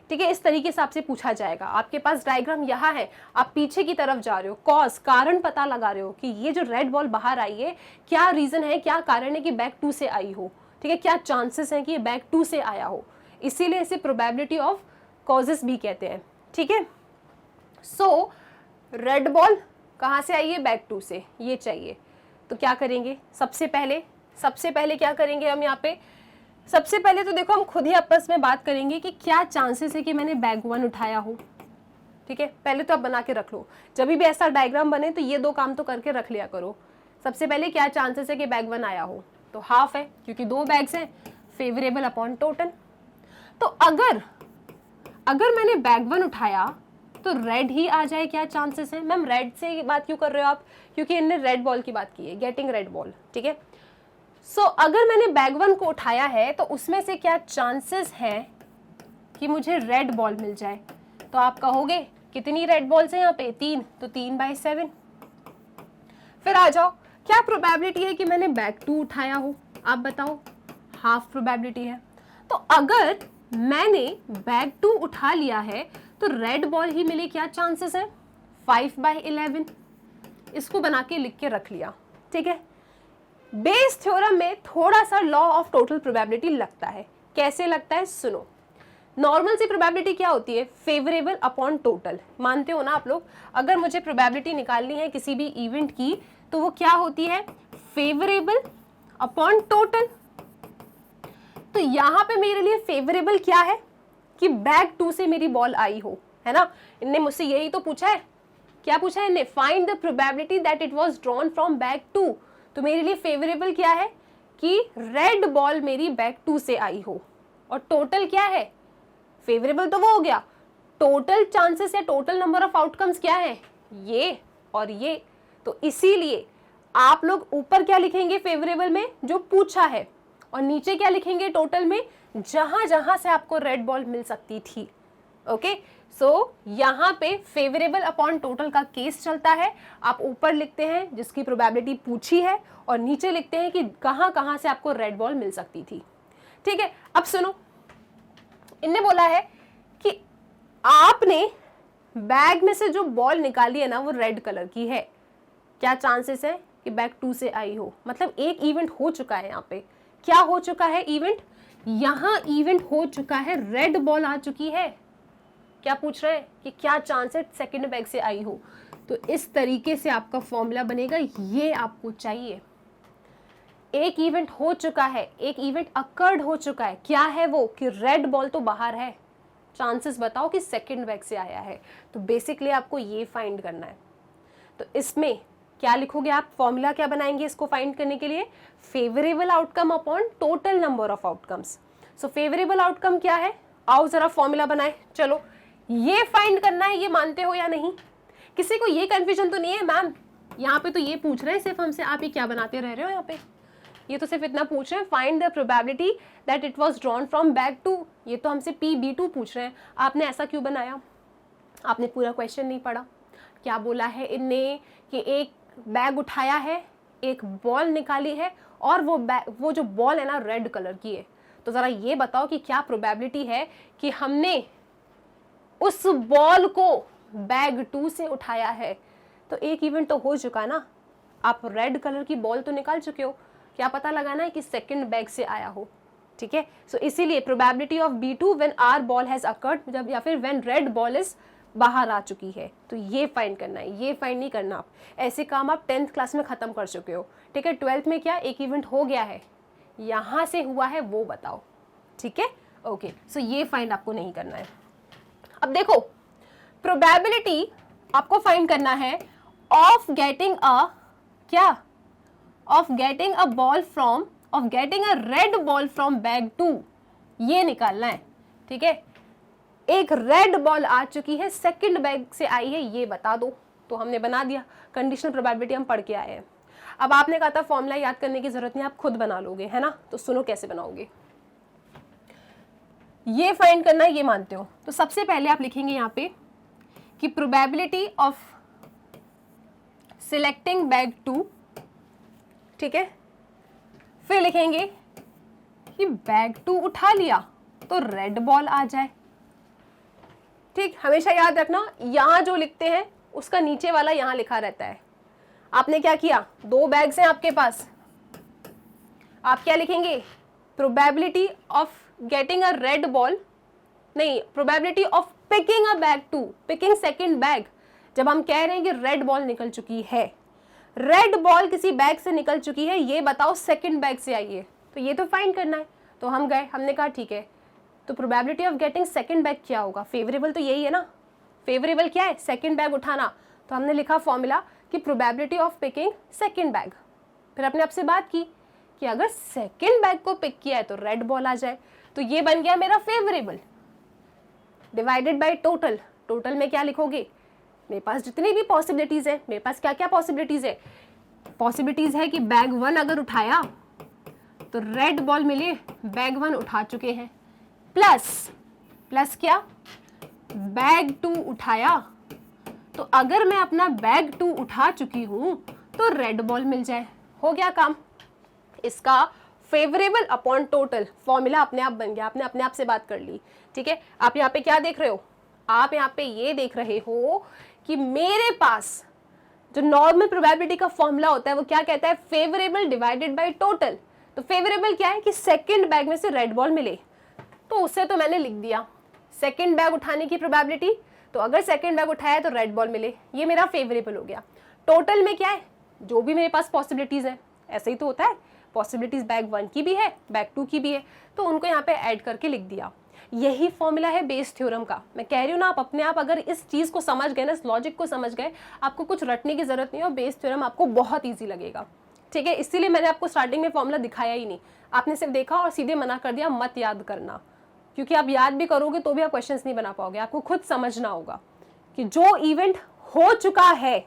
ठीक है। इस तरीके से आपसे पूछा जाएगा। आपके पास डायग्राम यहाँ है, आप पीछे की तरफ जा रहे हो, कॉज कारण पता लगा रहे हो कि ये जो रेड बॉल बाहर आई है क्या रीजन है, क्या कारण है कि बैग 2 से आई हो, ठीक है, क्या चांसेस हैं कि ये बैग 2 से आया हो, इसीलिए इसे प्रोबेबिलिटी ऑफ कॉजेस भी कहते हैं, ठीक है। सो रेड बॉल कहाँ से आई है, बैग 2 से, ये चाहिए। तो क्या करेंगे, सबसे पहले क्या करेंगे हम यहाँ पे, सबसे पहले तो देखो हम खुद ही आपस में बात करेंगे कि क्या चांसेस है कि मैंने बैग 1 उठाया हो, ठीक है। पहले तो आप बना के रख लो, जब भी ऐसा डायग्राम बने तो ये 2 काम तो करके रख लिया करो। सबसे पहले क्या चांसेस है कि बैग 1 आया हो, तो हाफ है क्योंकि 2 बैग्स हैं, फेवरेबल अपॉन टोटल। तो अगर मैंने बैग 1 उठाया तो रेड ही आ जाए, क्या चांसेस है। मैम रेड से बात क्यों कर रहे हो आप, क्योंकि इनने रेड बॉल की बात की है, गेटिंग रेड बॉल, ठीक है। सो अगर मैंने बैग 1 को उठाया है तो उसमें से क्या चांसेस है कि मुझे रेड बॉल मिल जाए। तो आप कहोगे कितनी रेड बॉल्स हैं यहाँ पे, 3, तो 3/7। फिर आ जाओ, क्या प्रोबेबिलिटी है कि मैंने बैग 2 उठाया हो, आप बताओ, हाफ प्रोबेबिलिटी है। तो अगर मैंने बैग 2 उठा लिया है तो रेड बॉल ही मिले, क्या चांसेस है, 5/11। इसको बना के लिख के रख लिया, ठीक है। बेस थ्योरम में थोड़ा सा लॉ ऑफ टोटल प्रोबेबिलिटी लगता है। कैसे लगता है, सुनो। नॉर्मल सी प्रोबेबिलिटी क्या होती है, फेवरेबल अपॉन टोटल, मानते हो ना आप लोग। अगर मुझे प्रोबेबिलिटी निकालनी है किसी भी इवेंट की तो वो क्या होती है, फेवरेबल अपॉन टोटल। तो यहां पे मेरे लिए फेवरेबल क्या है कि बैग 2 से मेरी बॉल आई हो, है ना। इनने मुझसे यही तो पूछा है, क्या पूछा है इनने, find the probability that it was drawn from bag 2। तो मेरे लिए फेवरेबल क्या है कि रेड बॉल मेरी बैग 2 से आई हो, और टोटल क्या है, फेवरेबल तो वो हो गया, टोटल चांसेस या टोटल नंबर ऑफ आउटकम्स क्या है, ये और ये। तो इसीलिए आप लोग ऊपर क्या लिखेंगे फेवरेबल में, जो पूछा है, और नीचे क्या लिखेंगे टोटल में, जहां जहां से आपको रेड बॉल मिल सकती थी, ओके। यहाँ पे फेवरेबल अपॉन टोटल का केस चलता है। आप ऊपर लिखते हैं जिसकी प्रोबेबिलिटी पूछी है और नीचे लिखते हैं कि कहां कहां से आपको रेड बॉल मिल सकती थी। ठीक है, अब सुनो, इनने बोला है कि आपने बैग में से जो बॉल निकाली है ना वो रेड कलर की है, क्या चांसेस है कि बैग 2 से आई हो। मतलब एक इवेंट हो चुका है, यहाँ पे क्या हो चुका है इवेंट, यहाँ इवेंट हो चुका है, रेड बॉल आ चुकी है। क्या पूछ रहे हैं कि क्या चांस है सेकंड बैग से आई हो। तो इस तरीके से आपका फॉर्मूला बनेगा, ये आपको चाहिए। एक इवेंट हो चुका है, एक इवेंट अकर्ड हो चुका है, क्या है वो कि रेड बॉल तो बाहर है, चांसेस बताओ कि सेकंड बैग से आया है। तो बेसिकली आपको ये फाइंड करना है। तो इसमें क्या लिखोगे आप, फॉर्मूला क्या बनाएंगे इसको फाइंड करने के लिए, favourable outcome upon total number of outcomes. So favourable outcome क्या है, आओ जरा फॉर्मूला बनाए। चलो, ये फाइंड करना है, ये मानते हो या नहीं, किसी को ये कंफ्यूजन तो नहीं है मैम, यहाँ पे तो ये पूछ रहे हैं सिर्फ हमसे, आप ये क्या बनाते रह रहे हो यहाँ पे, ये तो सिर्फ इतना पूछ रहे हैं, find the probability that it was drawn from bag 2। ये तो हमसे PB2 पूछ रहे हैं, आपने ऐसा क्यों बनाया, आपने पूरा क्वेश्चन नहीं पढ़ा। क्या बोला है इनने कि एक बैग उठाया है, एक बॉल निकाली है और वो जो बॉल है ना रेड कलर की है। तो जरा ये बताओ कि क्या प्रोबेबिलिटी है कि हमने उस बॉल को बैग 2 से उठाया है। तो एक इवेंट तो हो चुका है ना, आप रेड कलर की बॉल तो निकाल चुके हो, क्या पता लगाना है कि सेकंड बैग से आया हो। ठीक है, सो इसीलिए probability of B2 when R ball has occurred, जब या फिर व्हेन रेड बॉल इज बाहर आ चुकी है। तो ये फाइंड करना है, ये फाइंड नहीं करना आप, ऐसे काम आप 10th क्लास में खत्म कर चुके हो। ठीक है, 12th में क्या एक इवेंट हो गया है, यहां से हुआ है वो बताओ। ठीक है, ओके, सो ये फाइंड आपको नहीं करना है। अब देखो, प्रोबेबिलिटी आपको फाइंड करना है ऑफ गेटिंग अ क्या, of getting a ball from, of getting a red ball from bag 2, ये निकालना है। ठीक है, एक रेड बॉल आ चुकी है, सेकंड बैग से आई है, ये बता दो। तो हमने बना दिया, कंडीशनल प्रोबेबिलिटी हम पढ़ के आए हैं। अब आपने कहा था फॉर्मूला याद करने की जरूरत नहीं, आप खुद बना लोगे, है ना। तो सुनो कैसे बनाओगे, ये फाइंड करना है, ये मानते हो। तो सबसे पहले आप लिखेंगे यहाँ पे कि प्रोबेबिलिटी ऑफ सिलेक्टिंग बैग 2, ठीक है, फिर लिखेंगे कि बैग 2 उठा लिया तो रेड बॉल आ जाए। ठीक, हमेशा याद रखना, यहां जो लिखते हैं उसका नीचे वाला यहां लिखा रहता है। आपने क्या किया, 2 बैग्स हैं आपके पास, आप क्या लिखेंगे, probability of getting a red ball, नहीं, probability of picking a bag 2, picking second bag. जब हम कह रहे हैं कि रेड बॉल निकल चुकी है, रेड बॉल किसी बैग से निकल चुकी है, ये बताओ सेकंड बैग से आई है, तो ये तो फाइंड करना है। तो हम गए, हमने कहा ठीक है, तो probability of getting second bag क्या होगा, फेवरेबल तो यही है ना, फेवरेबल क्या है, सेकंड बैग उठाना। तो हमने लिखा फॉर्मूला कि probability of picking second bag. फिर अपने आपसे बात की कि अगर सेकंड बैग को पिक किया है तो रेड बॉल आ जाए, तो ये बन गया मेरा favourable divided by total. Total में क्या लिखोगे, मेरे पास जितनी भी पॉसिबिलिटीज है, मेरे पास क्या क्या पॉसिबिलिटीज है, पॉसिबिलिटीज है कि बैग 1 अगर उठाया तो रेड बॉल मिले, बैग 1 उठा चुके हैं, प्लस क्या, बैग 2 उठाया तो अगर मैं अपना बैग 2 उठा चुकी हूं तो रेड बॉल मिल जाए, हो गया काम। इसका फेवरेबल अपॉन टोटल फॉर्मूला अपने आप बन गया, आपने अपने आप से बात कर ली। ठीक है, आप यहाँ पे क्या देख रहे हो, आप यहाँ पे ये देख रहे हो कि मेरे पास जो नॉर्मल प्रोबेबिलिटी का फॉर्मूला होता है वो क्या कहता है, फेवरेबल डिवाइडेड बाय टोटल। तो फेवरेबल क्या है कि सेकंड बैग में से रेड बॉल मिले, तो उससे तो मैंने लिख दिया सेकंड बैग उठाने की प्रोबेबिलिटी, तो अगर सेकंड बैग उठाया तो रेड बॉल मिले, ये मेरा फेवरेबल हो गया। टोटल में क्या है, जो भी मेरे पास पॉसिबिलिटीज है, ऐसे ही तो होता है, पॉसिबिलिटीज बैग 1 की भी है, बैग 2 की भी है, तो उनको यहाँ पे ऐड करके लिख दिया। यही फॉर्मूला है बेस थ्योरम का। मैं कह रही हूँ ना, आप अपने आप अगर इस चीज को समझ गए ना, इस लॉजिक को समझ गए, आपको कुछ रटने की जरूरत नहीं है और बेस थ्योरम आपको बहुत ईजी लगेगा। ठीक है, इसीलिए मैंने आपको स्टार्टिंग में फॉर्मूला दिखाया ही नहीं, आपने सिर्फ देखा और सीधे मना कर दिया मत याद करना, क्योंकि आप याद भी करोगे तो भी आप क्वेश्चंस नहीं बना पाओगे। आपको खुद समझना होगा कि जो इवेंट हो चुका है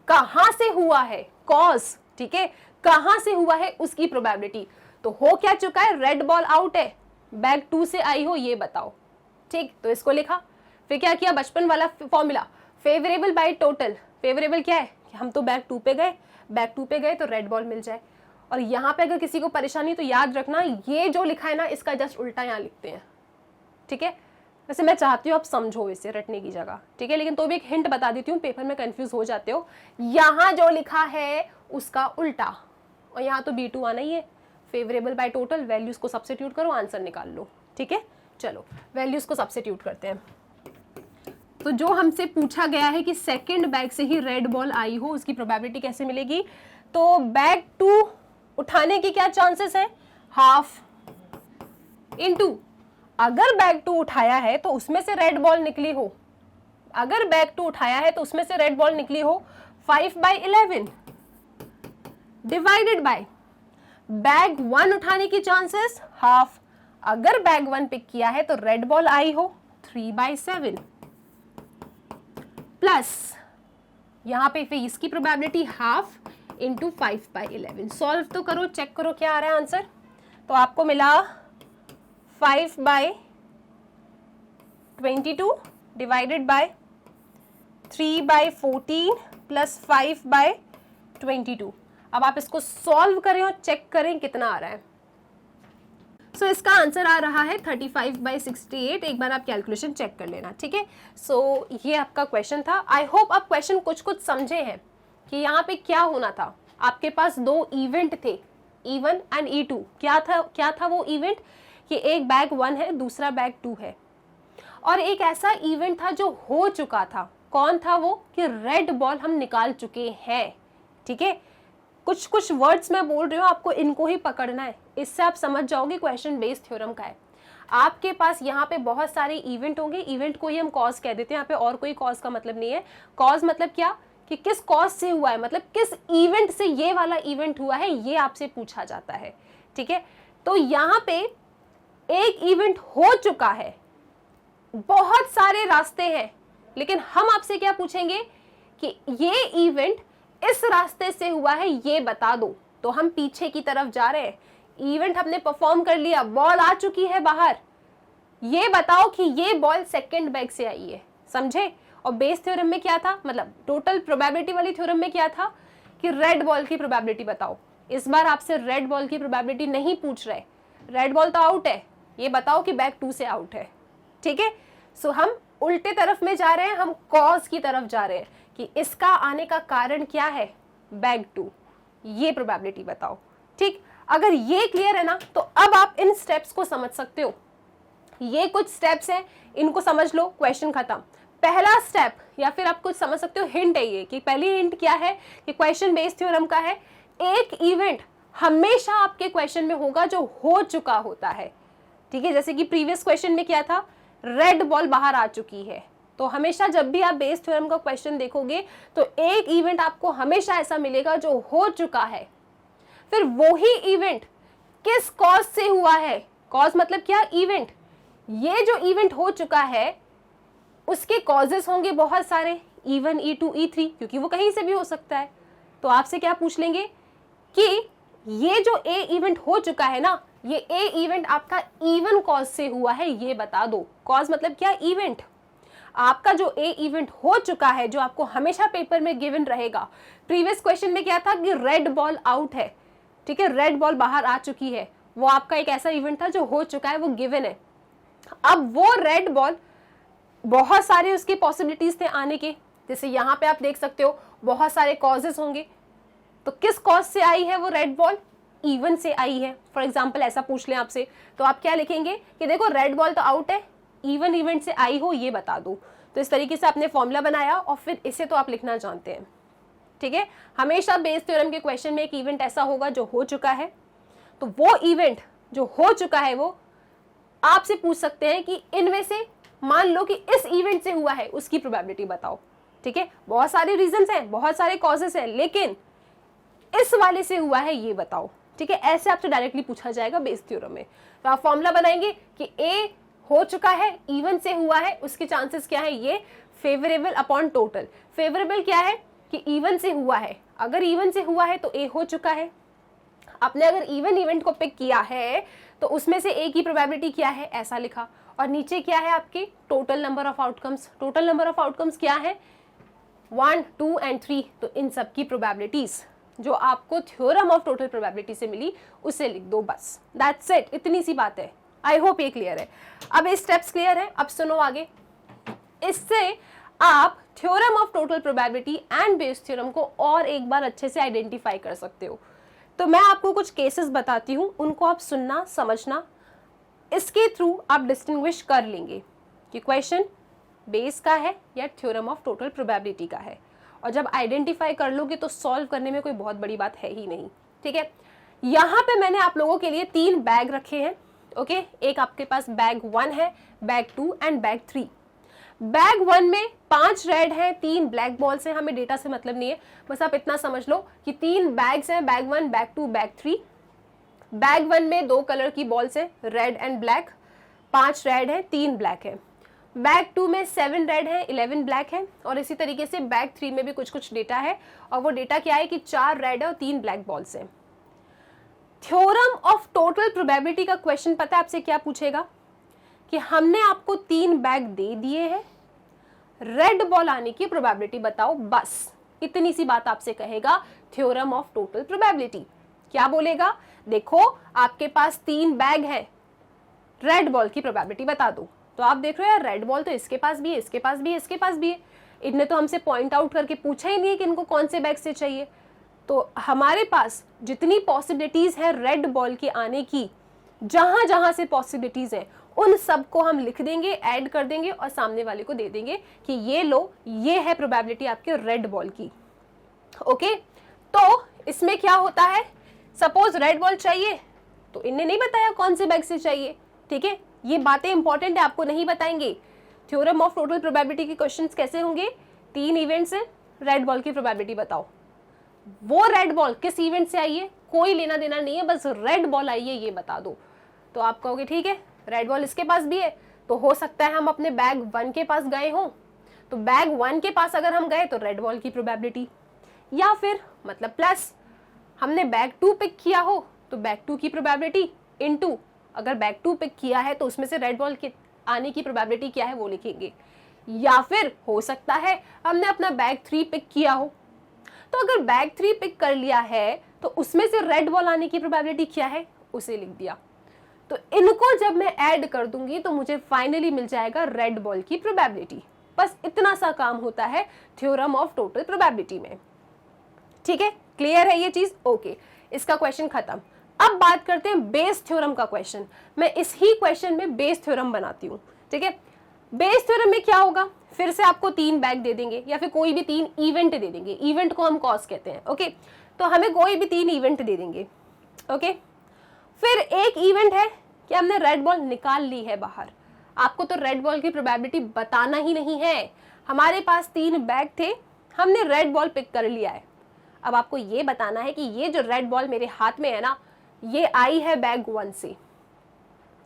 कहां से हुआ है, कॉज, ठीक है, कहां से हुआ है उसकी प्रोबेबिलिटी। तो हो क्या चुका है, रेड बॉल आउट है, बैग 2 से आई हो, ये बताओ। ठीक, तो इसको लिखा। फिर क्या किया, बचपन वाला formula, favourable by total. Favourable क्या है कि हम तो बैग 2 पे गए, बैग 2 पे गए तो रेड बॉल मिल जाए। और यहाँ पे अगर किसी को परेशानी तो याद रखना, ये जो लिखा है ना इसका जस्ट उल्टा यहाँ लिखते हैं, ठीक है। वैसे मैं चाहती हूँ आप समझो इसे रटने की जगह, ठीक है, लेकिन तो भी एक हिंट बता देती हूँ, पेपर में कंफ्यूज हो जाते हो। यहाँ जो लिखा है उसका उल्टा, और यहाँ तो B2 आना ही है। फेवरेबल बाय टोटल, वैल्यूज को सब्स्टिट्यूट करो, आंसर निकाल लो, ठीक है। चलो वैल्यूज को सब्स्टिट्यूट करते हैं। तो जो हमसे पूछा गया है कि सेकंड बैग से ही रेड बॉल आई हो, उसकी प्रोबेबिलिटी कैसे मिलेगी। तो बैग 2 उठाने की क्या चांसेस है, हाफ इनटू, अगर बैग 2 उठाया है तो उसमें से रेड बॉल निकली हो, अगर बैग 2 उठाया है तो उसमें से रेड बॉल निकली हो 5/11 डिवाइडेड बाय बैग 1 उठाने की चांसेस हाफ, अगर बैग 1 पिक किया है तो रेड बॉल आई हो 3/7 प्लस यहां पे फिर इसकी प्रोबेबिलिटी हाफ इंटू 5/11। सॉल्व तो करो, चेक करो क्या आ रहा है आंसर। तो आपको मिला 5/22 डिवाइडेड बाय 3/14 प्लस 5/22। अब आप इसको सॉल्व करें और चेक करें कितना आ रहा है। सो इसका आंसर आ रहा है 35/68। एक बार आप कैलकुलेशन चेक कर लेना, ठीक है। सो ये आपका क्वेश्चन था। आई होप आप क्वेश्चन कुछ समझे हैं कि यहाँ पे क्या होना था। आपके पास 2 इवेंट थे, E1 एंड E2। क्या था वो इवेंट कि एक बैग 1 है, दूसरा बैग 2 है, और एक ऐसा इवेंट था जो हो चुका था। कौन था वो, कि रेड बॉल हम निकाल चुके हैं, ठीक है। कुछ वर्ड्स मैं बोल रही हूँ, आपको इनको ही पकड़ना है, इससे आप समझ जाओगे क्वेश्चन बेस्ड थ्योरम का है। आपके पास यहाँ पे बहुत सारे इवेंट होंगे, इवेंट को ही हम कॉज कह देते हैं, यहाँ पे और कोई कॉज का मतलब नहीं है। कॉज मतलब क्या, कि किस कॉज से हुआ है, मतलब किस इवेंट से ये वाला इवेंट हुआ है, ये आपसे पूछा जाता है, ठीक है। तो यहाँ पे एक इवेंट हो चुका है, बहुत सारे रास्ते हैं, लेकिन हम आपसे क्या पूछेंगे कि ये इवेंट इस रास्ते से हुआ है, ये बता दो। तो हम पीछे की तरफ जा रहे हैं, इवेंट हमने परफॉर्म कर लिया, बॉल आ चुकी है बाहर, ये बताओ कि ये बॉल सेकंड बैग से आई है, समझे। और बेस थ्योरम में क्या था, मतलब टोटल प्रोबेबिलिटी वाली थ्योरम में क्या था कि रेड बॉल की प्रोबेबिलिटी बताओ। इस बार आपसे रेड बॉल की प्रोबेबिलिटी नहीं पूछ रहे, रेड बॉल तो आउट है, ये बताओ कि बैग 2 से आउट है, ठीक है। सो हम उल्टे तरफ में जा रहे हैं, हम कॉज की तरफ जा रहे हैं कि इसका आने का कारण क्या है, बैग 2, ये प्रोबेबिलिटी बताओ, ठीक। अगर ये क्लियर है ना, तो अब आप इन स्टेप्स को समझ सकते हो। ये कुछ स्टेप्स हैं, इनको समझ लो, क्वेश्चन खत्म। पहला स्टेप, या फिर आप कुछ समझ सकते हो हिंट है ये, कि पहली हिंट क्या है कि क्वेश्चन बेस्ड थ्योरम का है, एक इवेंट हमेशा आपके क्वेश्चन में होगा जो हो चुका होता है, ठीक है। जैसे कि प्रीवियस क्वेश्चन में क्या था, रेड बॉल बाहर आ चुकी है। तो हमेशा जब भी आप बेस थ्योरम का क्वेश्चन देखोगे तो एक इवेंट आपको हमेशा ऐसा मिलेगा जो हो चुका है। फिर वही इवेंट किस कॉज से हुआ है, कॉज मतलब क्या, इवेंट। ये जो इवेंट हो चुका है उसके कॉजेस होंगे बहुत सारे, E1, E2, E3, क्योंकि वो कहीं से भी हो सकता है। तो आपसे क्या पूछ लेंगे कि ये जो ए इवेंट हो चुका है ना, ये ए इवेंट आपका इवन कॉज से हुआ है, ये बता दो। कॉज मतलब क्या, इवेंट। आपका जो ए इवेंट हो चुका है, जो आपको हमेशा पेपर में गिवन रहेगा। प्रीवियस क्वेश्चन में क्या था कि रेड बॉल आउट है, ठीक है, रेड बॉल बाहर आ चुकी है, वो आपका एक ऐसा इवेंट था जो हो चुका है, वो गिवन है। अब वो रेड बॉल, बहुत सारे उसकी पॉसिबिलिटीज थे आने के, जैसे यहाँ पे आप देख सकते हो बहुत सारे कॉजेस होंगे। तो किस कॉज से आई है वो रेड बॉल, इवन से आई है। फॉर एग्जाम्पल ऐसा पूछ लें आपसे, तो आप क्या लिखेंगे कि देखो रेड बॉल तो आउट है, इवन इवेंट से आई हो, ये बता दो। तो इस तरीके से आपने फॉर्मूला बनाया और फिर इसे तो आप लिखना जानते हैं, ठीक है। हमेशा बेस थ्योरम के क्वेश्चन में एक इवेंट ऐसा होगा जो हो चुका है, तो वो इवेंट जो हो चुका है वो आपसे पूछ सकते हैं कि इनमें से मान लो कि इस इवेंट से हुआ है, उसकी प्रोबेबिलिटी बताओ, ठीक है। बहुत सारे रीजंस हैं, बहुत सारे कॉजेस हैं, लेकिन इस वाले से हुआ है ये बताओ, ठीक है। ऐसे आपसे डायरेक्टली पूछा जाएगा बेस थ्योरम में। तो आप फॉर्मूला बनाएंगे कि ए हो चुका है, इवन से हुआ है, उसके चांसेस क्या है, ये फेवरेबल अपॉन टोटल। फेवरेबल क्या है कि इवन से हुआ है, अगर इवन से हुआ है तो ए हो चुका है, आपने अगर इवन इवेंट को पिक किया है तो उसमें से एक ही प्रोबेबिलिटी क्या है, ऐसा लिखा, और नीचे क्या है आपके total number of outcomes. Total number of outcomes क्या है, 1, 2 एंड 3। तो इन सब की प्रोबेबिलिटीज जो आपको थ्योरम ऑफ टोटल प्रोबेबिलिटी से मिली उसे लिख दो, बस दैट्स इट, इतनी सी बात है। आई होप ये क्लियर है। अब ये स्टेप्स क्लियर है, अब सुनो आगे। इससे आप theorem of total probability and Bayes theorem को और एक बार अच्छे से आइडेंटिफाई कर सकते हो। तो मैं आपको कुछ केसेस बताती हूँ, उनको आप सुनना समझना, इसके थ्रू आप डिस्टिंग्विश कर लेंगे कि क्वेश्चन बेस का है या थ्योरम ऑफ टोटल प्रोबेबिलिटी का है। और जब आइडेंटिफाई कर लोगे तो सॉल्व करने में कोई बहुत बड़ी बात है ही नहीं, ठीक है। यहाँ पे मैंने आप लोगों के लिए 3 बैग रखे हैं, ओके। एक आपके पास बैग 1 है, बैग 2 एंड बैग 3। बैग 1 में 5 रेड है, 3 ब्लैक बॉल्स हैं, हमें डेटा से मतलब नहीं है, बस आप इतना समझ लो कि 3 बैग्स हैं, बैग 1, बैग 2, बैग 3। बैग 1 में 2 कलर की बॉल्स है, रेड एंड ब्लैक, 5 रेड है, 3 ब्लैक है। बैग 2 में 7 रेड है, 11 ब्लैक है, और इसी तरीके से बैग 3 में भी कुछ कुछ डेटा है, और वो डेटा क्या है कि 4 रेड है और 3 ब्लैक बॉल्स है। थ्योरम ऑफ टोटल प्रोबेबिलिटी का क्वेश्चन पता है आपसे क्या पूछेगा कि हमने आपको 3 बैग दे दिए हैं, रेड बॉल आने की प्रोबेबिलिटी बताओ, बस इतनी सी बात आपसे कहेगा थ्योरम ऑफ टोटल प्रोबेबिलिटी। क्या बोलेगा, देखो आपके पास 3 बैग है, रेड बॉल की प्रोबेबिलिटी बता दो। तो आप देख रहे हो यार, रेड बॉल तो इसके पास भी है, इसके पास भी है, इसके पास भी है, इनने तो हमसे पॉइंट आउट करके पूछा ही नहीं है कि इनको कौन से बैग से चाहिए। तो हमारे पास जितनी पॉसिबिलिटीज है रेड बॉल के आने की, जहां जहां से पॉसिबिलिटीज है उन सबको हम लिख देंगे, ऐड कर देंगे और सामने वाले को दे देंगे कि ये लो, ये है प्रोबेबिलिटी आपके रेड बॉल की, ओके। तो इसमें क्या होता है, सपोज रेड बॉल चाहिए तो इनने नहीं बताया कौन से बैग से चाहिए, ठीक है। ये बातें इंपॉर्टेंट है, आपको नहीं बताएंगे। थ्योरम ऑफ टोटल प्रोबेबिलिटी के क्वेश्चंस कैसे होंगे, 3 इवेंट्स हैं, रेड बॉल की प्रोबेबिलिटी बताओ। वो रेड बॉल किस इवेंट से आई है कोई लेना देना नहीं है, बस रेड बॉल आई है ये बता दो। तो आप कहोगे ठीक है, रेड बॉल इसके पास भी है, तो हो सकता है हम अपने बैग 1 के पास गए हों, तो बैग 1 के पास अगर हम गए तो रेड बॉल की प्रोबेबिलिटी, या फिर मतलब प्लस हमने बैग 2 पिक किया हो तो बैग 2 की प्रोबेबिलिटी इनटू अगर बैग 2 पिक किया है तो उसमें से रेड बॉल के आने की प्रोबेबिलिटी क्या है वो लिखेंगे। या फिर हो सकता है हमने अपना बैग 3 पिक किया हो, तो अगर बैग 3 पिक कर लिया है तो उसमें से रेड बॉल आने की प्रोबेबिलिटी क्या है उसे लिख दिया। तो इनको जब मैं ऐड कर दूंगी तो मुझे फाइनली मिल जाएगा रेड बॉल की प्रोबेबिलिटी। बस इतना सा काम होता है थ्योरम ऑफ टोटल प्रोबेबिलिटी में, ठीक है। क्लियर है ये चीज, ओके। इसका क्वेश्चन खत्म। अब बात करते हैं बेस थ्योरम का क्वेश्चन। मैं इस ही क्वेश्चन में बेस थ्योरम बनाती हूँ, ठीक है। बेस थ्योरम में क्या होगा, फिर से आपको 3 बैग दे देंगे या फिर कोई भी 3 इवेंट दे देंगे, इवेंट को हम कॉज कहते हैं, ओके। तो हमें कोई भी 3 इवेंट दे देंगे, ओके। फिर एक इवेंट है कि हमने रेड बॉल निकाल ली है बाहर, आपको तो रेड बॉल की प्रोबेबिलिटी बताना ही नहीं है। हमारे पास 3 बैग थे, हमने रेड बॉल पिक कर लिया है। अब आपको ये बताना है कि ये जो रेड बॉल मेरे हाथ में है ना, ये आई है बैग 1 से,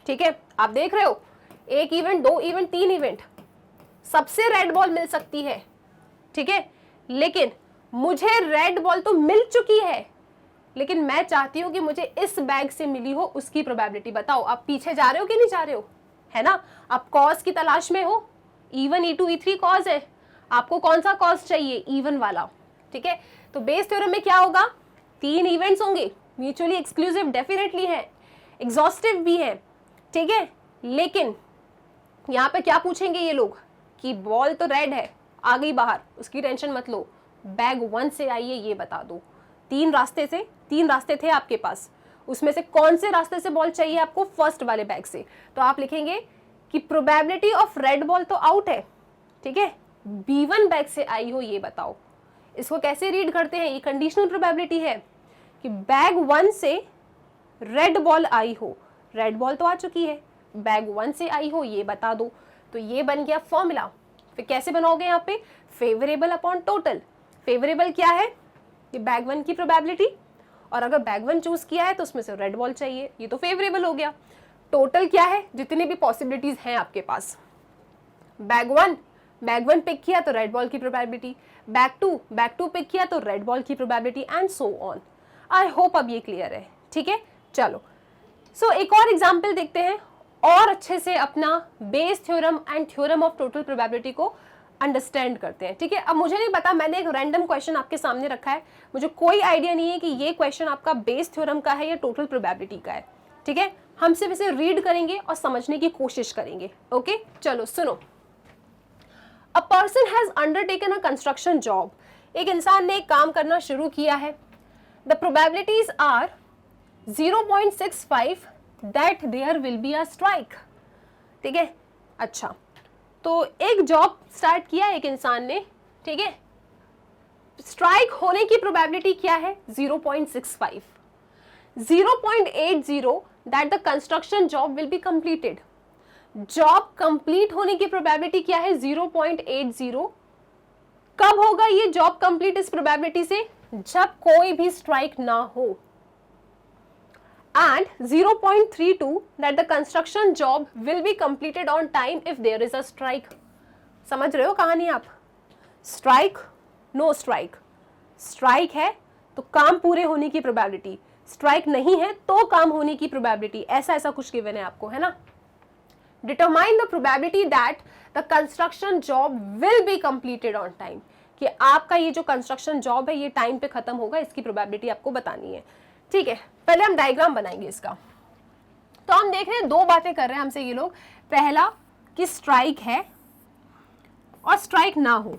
ठीक है। आप देख रहे हो 1 इवेंट, 2 इवेंट, 3 इवेंट, सबसे रेड बॉल मिल सकती है, ठीक है। लेकिन मुझे रेड बॉल तो मिल चुकी है, लेकिन मैं चाहती हूं कि मुझे इस बैग से मिली हो उसकी प्रोबेबिलिटी बताओ। आप पीछे जा रहे हो कि नहीं जा रहे हो, है ना। आप कॉज की तलाश में हो, E1, E2, E3 कॉज है, आपको कौन सा कॉज चाहिए, इवन वाला, ठीक है। तो बेस थ्योरम में क्या होगा, 3 इवेंट्स होंगे, म्यूचुअली एक्सक्लूसिव डेफिनेटली है, एग्जॉस्टिव भी है, ठीक है। लेकिन यहाँ पे क्या पूछेंगे ये लोग कि बॉल तो रेड है, आ गई बाहर, उसकी टेंशन मत लो, बैग 1 से आई है ये बता दो। 3 रास्ते थे आपके पास, उसमें से कौन से रास्ते से बॉल चाहिए आपको, फर्स्ट वाले बैग से। तो आप लिखेंगे कि प्रोबेबिलिटी ऑफ रेड बॉल तो आउट है, ठीक है, B1 बैग से आई हो ये बताओ। इसको कैसे रीड करते हैं, ये कंडीशनल प्रोबेबिलिटी है कि बैग 1 से रेड बॉल आई हो, रेड बॉल तो आ चुकी है, बैग 1 से आई हो ये बता दो। तो ये बन गया फॉर्मूला। फिर कैसे बनाओगे यहाँ पे, फेवरेबल अपॉन टोटल। फेवरेबल क्या है, ये बैग 1 की प्रोबेबिलिटी, और अगर बैग 1 चूज किया है तो उसमें से रेड बॉल चाहिए, ये तो फेवरेबल हो गया। टोटल क्या है, जितनी भी पॉसिबिलिटीज हैं आपके पास, बैग 1 पिक किया तो रेड बॉल की प्रोबेबिलिटी, बैग 2 पिक किया तो रेड बॉल की probability, and so on. I hope अब ये क्लियर है, ठीक है, चलो सो एक और एग्जाम्पल देखते हैं और अच्छे से अपना Bayes theorem and theorem of total probability को अंडरस्टैंड करते हैं। ठीक है, अब मुझे नहीं पता, मैंने एक रैंडम क्वेश्चन आपके सामने रखा है, मुझे कोई आइडिया नहीं है कि ये क्वेश्चन आपका बेस थ्योरम का है या टोटल प्रोबेबिलिटी का है। ठीक है, हम सिर्फ इसे रीड करेंगे और समझने की कोशिश करेंगे। ओके, चलो सुनो। A person has undertaken a construction job, एक इंसान ने एक काम करना शुरू किया है। The probabilities are 0.65 that there will be a strike. ठीक है, अच्छा तो एक जॉब स्टार्ट किया एक इंसान ने, ठीक है, स्ट्राइक होने की प्रोबेबिलिटी क्या है 0.65, 0.80 that the construction job will be completed. Job complete होने की प्रोबेबिलिटी क्या है 0.80। कब होगा ये जॉब कंप्लीट इस प्रोबेबिलिटी से, जब कोई भी स्ट्राइक ना हो। and 0.32 that the construction job will be completed on time if there is a strike। समझ रहे हो कहानी आप? स्ट्राइक, नो स्ट्राइक, स्ट्राइक है तो काम पूरे होने की प्रोबेबिलिटी, स्ट्राइक नहीं है तो काम होने की प्रोबेबिलिटी, ऐसा ऐसा कुछ गिवन है आपको, है ना। Determine the probability that the construction job will be completed on time, कि आपका ये जो कंस्ट्रक्शन जॉब है ये टाइम पे खत्म होगा, इसकी प्रोबेबिलिटी आपको बतानी है। ठीक है, पहले हम डायग्राम बनाएंगे इसका। तो हम देख रहे हैं दो बातें कर रहे हैं हमसे ये लोग। पहला कि स्ट्राइक है और स्ट्राइक ना हो,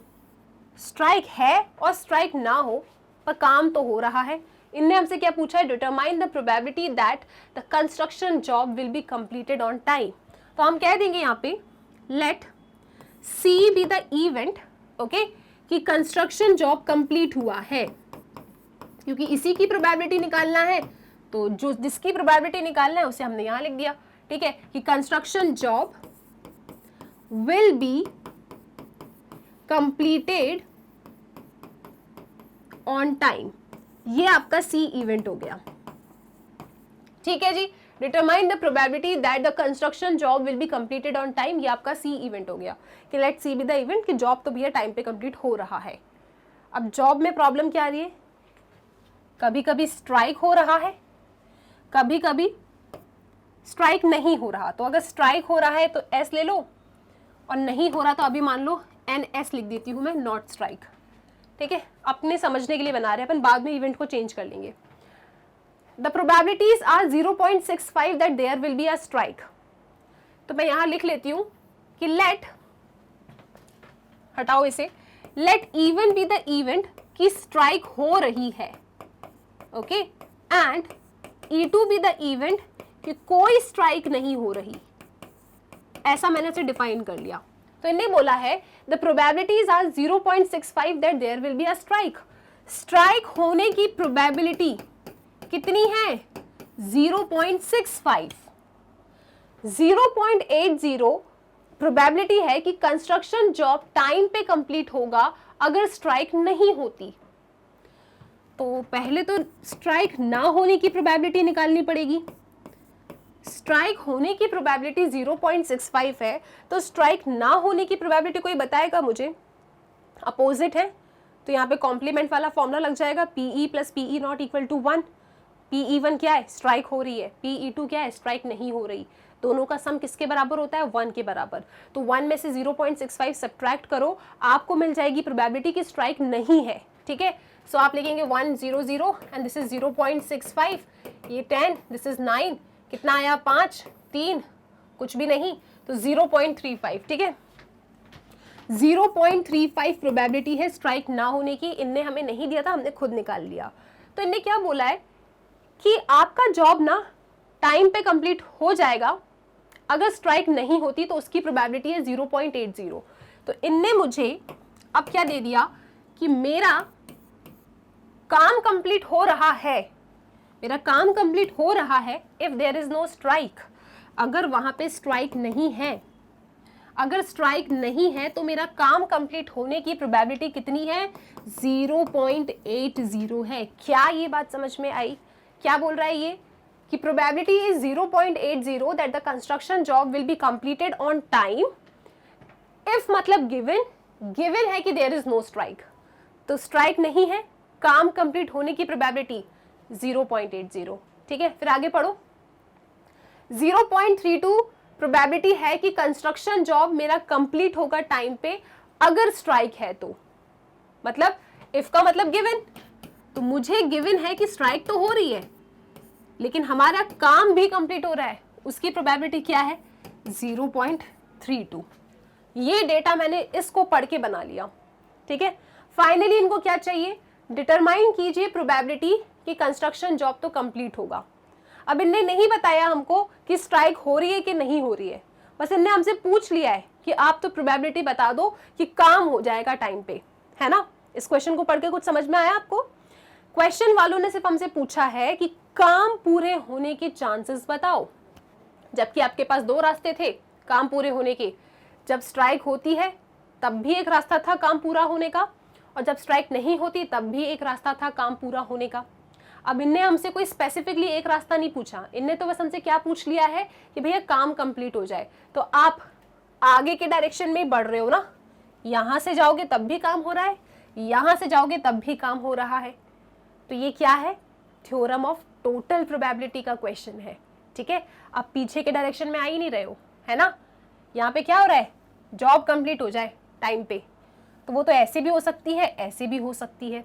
स्ट्राइक है और स्ट्राइक ना हो पर काम तो हो रहा है। इनने हमसे क्या पूछा है, determine the probability that the construction job will be completed on time. तो हम कह देंगे यहाँ पे let C be the event, okay, कि कंस्ट्रक्शन जॉब कंप्लीट हुआ है, क्योंकि इसी की प्रोबेबिलिटी निकालना है, तो जो जिसकी प्रोबेबिलिटी निकालना है उसे हमने यहां लिख दिया। ठीक है, कि construction job will be completed on time, ये आपका सी इवेंट हो गया। ठीक है जी, determine the probability that the construction job will be completed on time, ये आपका सी इवेंट हो गया कि let C be the event, कि जॉब तो भैया टाइम पे कंप्लीट हो रहा है। अब जॉब में प्रॉब्लम क्या आ रही है, कभी कभी स्ट्राइक हो रहा है, कभी कभी स्ट्राइक नहीं हो रहा। तो अगर स्ट्राइक हो रहा है तो एस ले लो, और नहीं हो रहा तो अभी मान लो एन एस लिख देती हूं मैं, नॉट स्ट्राइक। ठीक है, अपने समझने के लिए बना रहे हैं अपन, बाद में इवेंट को चेंज कर लेंगे। The probabilities are 0.65 that there will be a strike. तो मैं यहां लिख लेती हूं कि लेट, हटाओ इसे, let E one be the event की स्ट्राइक हो रही है, okay, and E2 be the event कि कोई स्ट्राइक नहीं हो रही, ऐसा मैंने इसे डिफाइन कर लिया। तो इन्हें बोला है the probabilities are 0.65 that there will be a strike. Strike होने की प्रोबेबिलिटी कितनी है 0.65, 0.80 प्रोबेबिलिटी है कि कंस्ट्रक्शन जॉब टाइम पे कंप्लीट होगा अगर स्ट्राइक नहीं होती। तो पहले तो स्ट्राइक ना होने की प्रोबेबिलिटी निकालनी पड़ेगी। स्ट्राइक होने की प्रोबेबिलिटी 0.65 है, तो स्ट्राइक ना होने की प्रोबेबिलिटी कोई बताएगा मुझे? अपोजिट है, तो यहाँ पे कॉम्प्लीमेंट वाला फॉर्मूला लग जाएगा, PE plus PE not equal to 1। PE1 क्या है, स्ट्राइक हो रही है, PE2 क्या है, स्ट्राइक नहीं हो रही। दोनों का सम किसके बराबर होता है, 1 के बराबर। तो 1 में से 0.65 सब्ट्रैक्ट करो, आपको मिल जाएगी प्रोबेबिलिटी की स्ट्राइक नहीं है। ठीक है, सो आप लिखेंगे 1 0 0 एंड दिस इज 0.65, ये 10, दिस इज 9, कितना आया 5 3, कुछ भी नहीं, तो 0.35। ठीक है, 0.35 प्रोबेबिलिटी है स्ट्राइक ना होने की। इनने हमें नहीं दिया था, हमने खुद निकाल लिया। तो इनने क्या बोला है कि आपका जॉब ना टाइम पे कंप्लीट हो जाएगा, अगर स्ट्राइक नहीं होती तो उसकी प्रोबेबिलिटी है 0.80। तो इनने मुझे अब क्या दे दिया कि मेरा काम कंप्लीट हो रहा है, मेरा काम कंप्लीट हो रहा है if there is no strike, अगर वहां पे स्ट्राइक नहीं है। अगर स्ट्राइक नहीं है तो मेरा काम कंप्लीट होने की प्रोबेबिलिटी कितनी है 0.80 है। क्या ये बात समझ में आई? क्या बोल रहा है ये कि probability is 0.80 that the construction job will be completed on time if, मतलब गिवन है कि देयर इज नो स्ट्राइक, तो स्ट्राइक नहीं है, काम कंप्लीट होने की प्रोबेबिलिटी 0.80। ठीक है, फिर आगे पढ़ो। 0.32 प्रोबेबिलिटी है कि कंस्ट्रक्शन जॉब मेरा कंप्लीट होगा टाइम पे अगर स्ट्राइक है तो, मतलब इफ का मतलब गिवन, तो मुझे गिवन है कि स्ट्राइक तो हो रही है लेकिन हमारा काम भी कंप्लीट हो रहा है, उसकी प्रोबेबिलिटी क्या है 0.32। ये डेटा मैंने इसको पढ़ के बना लिया, ठीक है। फाइनली इनको क्या चाहिए, डिटरमाइन कीजिए प्रोबेबिलिटी कि कंस्ट्रक्शन जॉब तो कंप्लीट होगा। अब इनने नहीं बताया हमको कि स्ट्राइक हो रही है कि नहीं हो रही है, बस इनने हमसे पूछ लिया है कि आप तो प्रोबेबिलिटी बता दो कि काम हो जाएगा टाइम पे, है ना। इस क्वेश्चन को पढ़ के कुछ समझ में आया आपको? क्वेश्चन वालों ने सिर्फ हमसे पूछा है कि काम पूरे होने के चांसेस बताओ, जबकि आपके पास दो रास्ते थे काम पूरे होने के। जब स्ट्राइक होती है तब भी एक रास्ता था काम पूरा होने का, और जब स्ट्राइक नहीं होती तब भी एक रास्ता था काम पूरा होने का। अब इनने हमसे कोई स्पेसिफिकली एक रास्ता नहीं पूछा, इनने तो बस हमसे क्या पूछ लिया है कि भैया काम कंप्लीट हो जाए। तो आप आगे के डायरेक्शन में बढ़ रहे हो ना, यहां से जाओगे तब भी काम हो रहा है, यहां से जाओगे तब भी काम हो रहा है। तो ये क्या है, थ्योरम ऑफ टोटल प्रोबेबिलिटी का क्वेश्चन है, ठीक है। आप पीछे के डायरेक्शन में आ ही नहीं रहे हो, है ना। यहाँ पे क्या हो रहा है, जॉब कंप्लीट हो जाए टाइम पे, तो वो तो ऐसे भी हो सकती है ऐसे भी हो सकती है।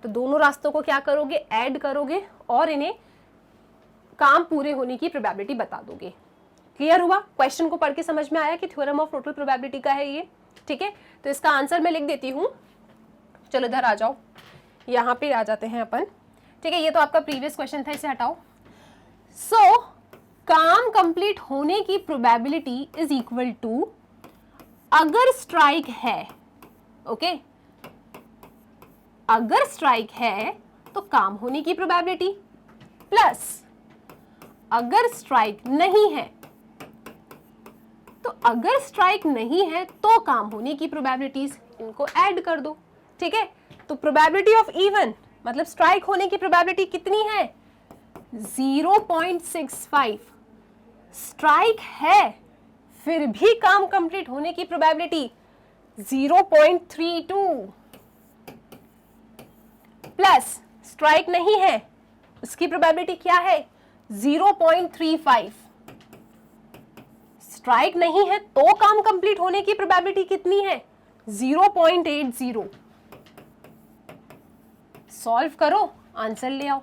तो दोनों रास्तों को क्या करोगे, ऐड करोगे और इन्हें काम पूरे होने की प्रोबेबिलिटी बता दोगे। क्लियर हुआ? क्वेश्चन को पढ़ के समझ में आया कि थ्योरम ऑफ टोटल प्रोबेबिलिटी का है ये, ठीक है। तो इसका आंसर मैं लिख देती हूँ, चलो इधर आ जाओ, यहाँ पे आ जाते हैं अपन, ठीक है। ये तो आपका प्रीवियस क्वेश्चन था, इसे हटाओ। सो काम कंप्लीट होने की प्रोबेबिलिटी इज इक्वल टू, अगर स्ट्राइक है, ओके, अगर स्ट्राइक है तो काम होने की प्रोबेबिलिटी प्लस अगर स्ट्राइक नहीं है, तो अगर स्ट्राइक नहीं है तो काम होने की प्रोबेबिलिटीज, इनको ऐड कर दो, ठीक है। तो प्रोबेबिलिटी ऑफ इवन मतलब स्ट्राइक होने की प्रोबेबिलिटी कितनी है 0.65। स्ट्राइक है फिर भी काम कंप्लीट होने की प्रोबेबिलिटी 0.32 प्लस स्ट्राइक नहीं है उसकी प्रोबेबिलिटी क्या है 0.35। स्ट्राइक नहीं है तो काम कंप्लीट होने की प्रोबेबिलिटी कितनी है 0.80। सॉल्व करो, आंसर ले आओ।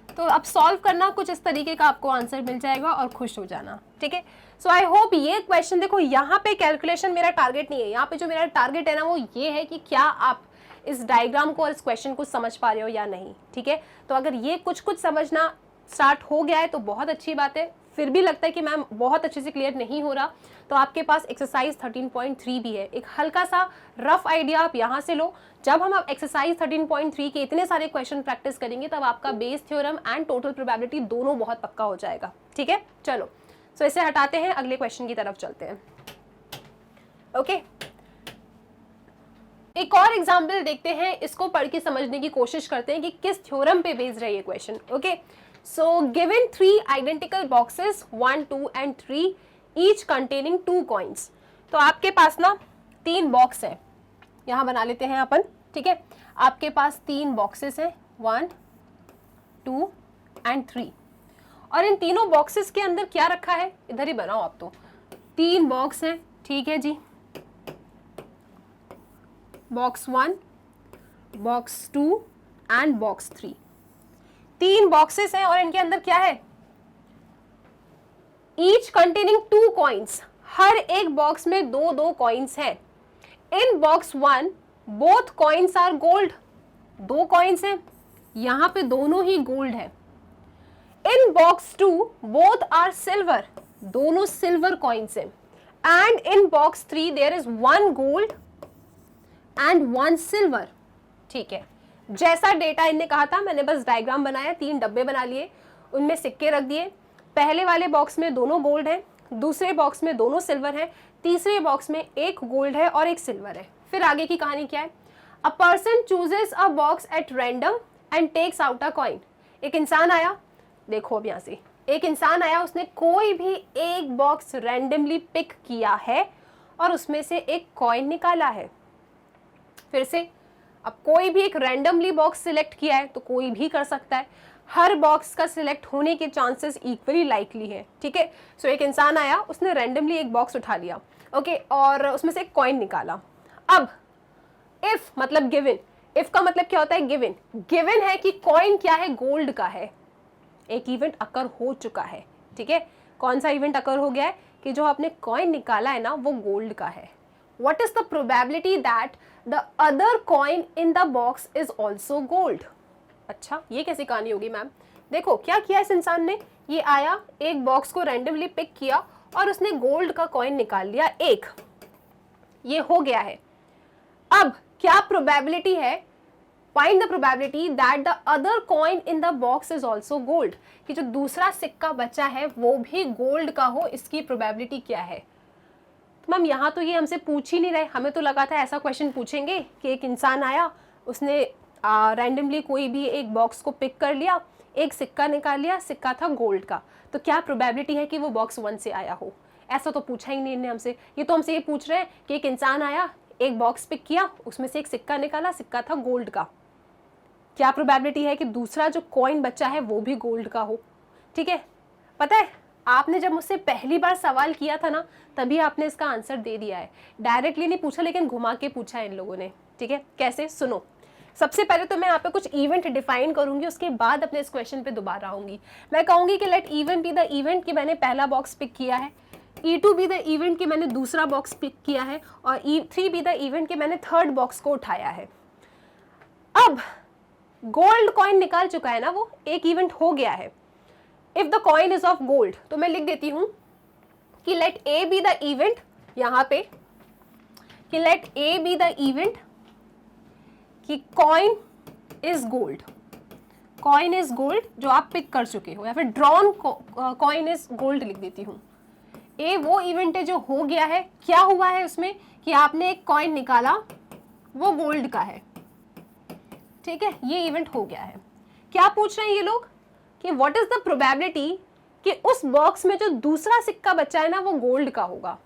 तो अब सॉल्व करना कुछ इस तरीके का आपको आंसर मिल जाएगा और खुश हो जाना, ठीक है। सो आई होप ये क्वेश्चन, देखो यहाँ पे कैलकुलेशन मेरा टारगेट नहीं है, यहाँ पे जो मेरा टारगेट है ना वो ये है कि क्या आप इस डायग्राम को और इस क्वेश्चन को समझ पा रहे हो या नहीं, ठीक है। तो अगर ये कुछ कुछ समझना स्टार्ट हो गया है तो बहुत अच्छी बात है। फिर भी लगता है कि मैम बहुत अच्छे से क्लियर नहीं हो रहा, तो आपके पास एक्सरसाइज 13.3 भी है, एक हल्का सा रफ आइडिया आप यहाँ से लो। जब हम एक्सरसाइज 13.3 के इतने सारे क्वेश्चन प्रैक्टिस करेंगे तब आपका Bayes theorem and total probability दोनों बहुत पक्का हो जाएगा, ठीक है। चलो सो इसे हटाते हैं, अगले क्वेश्चन की तरफ चलते हैं। ओके, एक और एग्जाम्पल देखते हैं, इसको पढ़ के समझने की कोशिश करते हैं कि किस थ्योरम पे बेस्ड है ये question. Okay, so given 3 identical boxes 1, 2 and 3 each containing 2 coins. तो आपके पास ना 3 बॉक्स है, यहाँ बना लेते हैं अपन, ठीक है। आपके पास 3 बॉक्सेस हैं 1, 2 एंड 3, और इन तीनों बॉक्सेस के अंदर क्या रखा है, इधर ही बनाओ आप, तो 3 बॉक्स हैं, ठीक है जी। Box 1, box 2 and box 3, 3 boxes हैं और इनके अंदर क्या है, ईच कंटेनिंग 2 कॉइन्स, हर एक बॉक्स में 2-2 कॉइन्स हैं। In box 1 both coins are gold, 2 coins हैं, यहां पे दोनों ही गोल्ड है। In box 2 both are silver, दोनों सिल्वर कॉइन्स हैं। And in box 3 there is 1 gold and 1 silver, ठीक है। जैसा डेटा इनने कहा था मैंने बस डायग्राम बनाया, 3 डब्बे बना लिए, उनमें सिक्के रख दिए। पहले वाले बॉक्स में दोनों गोल्ड हैं, दूसरे बॉक्स में दोनों सिल्वर हैं, तीसरे बॉक्स में एक गोल्ड है और एक सिल्वर है। फिर आगे की कहानी क्या है, a person chooses a box at random and takes out a coin. एक इंसान आया, देखो अब यहाँ से, एक इंसान आया, उसने कोई भी एक बॉक्स रैंडमली पिक किया है और उसमें से एक कॉइन निकाला है। फिर से, अब कोई भी एक रैंडमली बॉक्स सिलेक्ट किया है तो कोई भी कर सकता है, हर बॉक्स का सिलेक्ट होने के चांसेस इक्वली लाइकली है, ठीक है। सो एक इंसान आया, उसने रैंडमली एक बॉक्स उठा लिया, ओके, और उसमें से एक कॉइन निकाला। अब इफ मतलब गिवन, इफ का मतलब क्या होता है, गिवन। गिवन है कि कॉइन क्या है, गोल्ड का है। एक इवेंट अकर हो चुका है, ठीक है। कौन सा इवेंट अकर हो गया है कि जो आपने कॉइन निकाला है ना वो गोल्ड का है। What is the probability that the other coin in the box is also gold. अच्छा, ये कैसी कहानी होगी मैम? देखो क्या किया इस इंसान ने, ये आया, एक बॉक्स को रैंडमली पिक किया और उसने गोल्ड का कॉइन निकाल लिया एक, ये हो गया है। अब क्या प्रोबेबिलिटी है, find the probability that the other coin in the box is also gold, कि जो दूसरा सिक्का बचा है वो भी गोल्ड का हो, इसकी प्रोबेबिलिटी क्या है। तो मैम यहाँ तो ये हमसे पूछ ही नहीं रहे, हमें तो लगा था ऐसा क्वेश्चन पूछेंगे कि एक इंसान आया, उसने रैंडमली कोई भी एक बॉक्स को पिक कर लिया, एक सिक्का निकाल लिया, सिक्का था गोल्ड का, तो क्या प्रोबेबिलिटी है कि वो बॉक्स 1 से आया हो। ऐसा तो पूछा ही नहीं इन्हें हमसे, ये तो हमसे ये पूछ रहे हैं कि एक इंसान आया, एक बॉक्स पिक किया, उसमें से एक सिक्का निकाला, सिक्का था गोल्ड का, क्या प्रोबेबिलिटी है कि दूसरा जो कॉइन बचा है वो भी गोल्ड का हो, ठीक है। पता है आपने जब मुझसे पहली बार सवाल किया था ना, तभी आपने इसका आंसर दे दिया है, डायरेक्टली नहीं पूछा लेकिन घुमा के पूछा है इन लोगों ने, ठीक है। कैसे, सुनो। सबसे पहले तो मैं यहाँ पे कुछ इवेंट डिफाइन करूंगी, उसके बाद अपने इस क्वेश्चन पे दोबारा आऊंगी। मैं कहूंगी कि let event be the event कि मैंने पहला बॉक्स पिक किया है, E2 बी द इवेंट कि मैंने दूसरा बॉक्स पिक किया है, और E3 बी द इवेंट कि मैंने थर्ड बॉक्स को उठाया है। अब गोल्ड कॉइन निकाल चुका है ना, वो एक इवेंट हो गया है। If the coin is of gold, तो मैं लिख देती हूं कि let A be the event, यहां पे कि let A be the event कि coin is gold, coin is gold जो आप पिक कर चुके हो, या फिर ड्रॉन कॉइन इज गोल्ड लिख देती हूं। ए वो इवेंट है जो हो गया है, क्या हुआ है उसमें कि आपने एक कॉइन निकाला, वो गोल्ड का है, ठीक है, ये इवेंट हो गया है। क्या पूछ रहे हैं ये लोग कि व्हाट इज द प्रोबेबिलिटी कि उस बॉक्स में जो दूसरा सिक्का बचा है ना वो गोल्ड का होगा।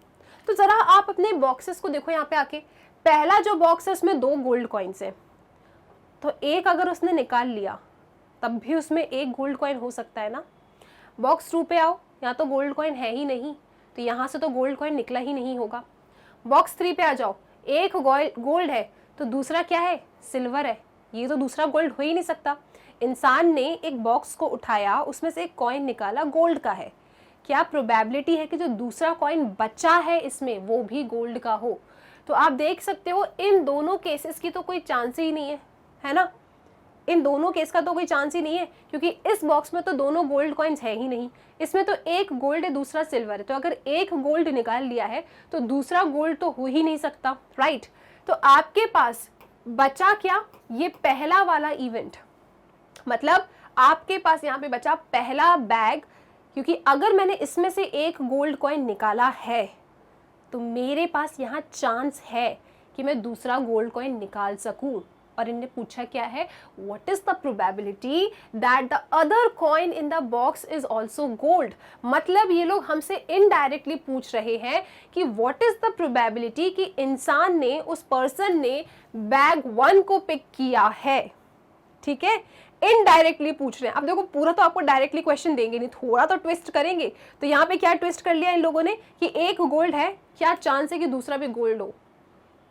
तो जरा आप अपने बॉक्सेस को देखो यहाँ पे आके, पहला जो बॉक्स है उसमें 2 गोल्ड कॉइन्स है, तो एक अगर उसने निकाल लिया तब भी उसमें एक गोल्ड कॉइन हो सकता है ना। बॉक्स 2 पे आओ, यहाँ तो गोल्ड कॉइन है ही नहीं, तो यहाँ से तो गोल्ड कॉइन निकला ही नहीं होगा। बॉक्स 3 पे आ जाओ, एक गोल्ड है तो दूसरा क्या है, सिल्वर है, ये तो दूसरा गोल्ड हो ही नहीं सकता। इंसान ने एक बॉक्स को उठाया, उसमें से एक कॉइन निकाला, गोल्ड का है, क्या प्रोबेबिलिटी है कि जो दूसरा कॉइन बचा है इसमें वो भी गोल्ड का हो। तो आप देख सकते हो इन दोनों केसेस की तो कोई चांस ही नहीं है ना, इन दोनों केस का तो कोई चांस ही नहीं है, क्योंकि इस बॉक्स में तो दोनों गोल्ड कॉइन्स है ही नहीं, इसमें तो एक गोल्ड है दूसरा सिल्वर है, तो अगर एक गोल्ड निकाल लिया है तो दूसरा गोल्ड तो हो ही नहीं सकता, राइट। तो आपके पास बचा क्या, ये पहला वाला इवेंट, मतलब आपके पास यहाँ पे बचा पहला बैग, क्योंकि अगर मैंने इसमें से एक गोल्ड कॉइन निकाला है तो मेरे पास यहाँ चांस है कि मैं दूसरा गोल्ड कॉइन निकाल सकूं। और इनने पूछा क्या है, what is the probability that the other coin in the box is also gold. मतलब ये लोग हमसे इनडायरेक्टली पूछ रहे हैं कि व्हाट इज द प्रोबेबिलिटी कि इंसान ने, उस पर्सन ने बैग 1 को पिक किया है, ठीक है, इनडायरेक्टली पूछ रहे हैं। अब देखो पूरा तो आपको डायरेक्टली क्वेश्चन देंगे नहीं, थोड़ा तो ट्विस्ट करेंगे। तो यहाँ पे क्या ट्विस्ट कर लिया इन लोगों ने कि एक गोल्ड है, क्या चांस है कि दूसरा भी गोल्ड हो।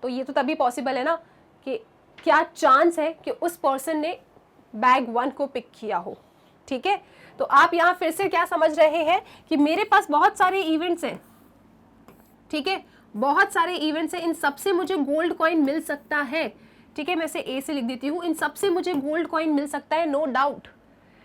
तो ये तो तभी पॉसिबल है ना कि क्या चांस है कि उस पर्सन ने बैग 1 को पिक किया हो, ठीक है। तो आप यहाँ फिर से क्या समझ रहे हैं कि मेरे पास बहुत सारे इवेंट्स हैं, ठीक है, बहुत सारे इवेंट्स हैं, इन सबसे मुझे गोल्ड कॉइन मिल सकता है, ठीक है। मैं इसे ए से लिख देती हूँ, इन सबसे मुझे गोल्ड कॉइन मिल सकता है, नो डाउट।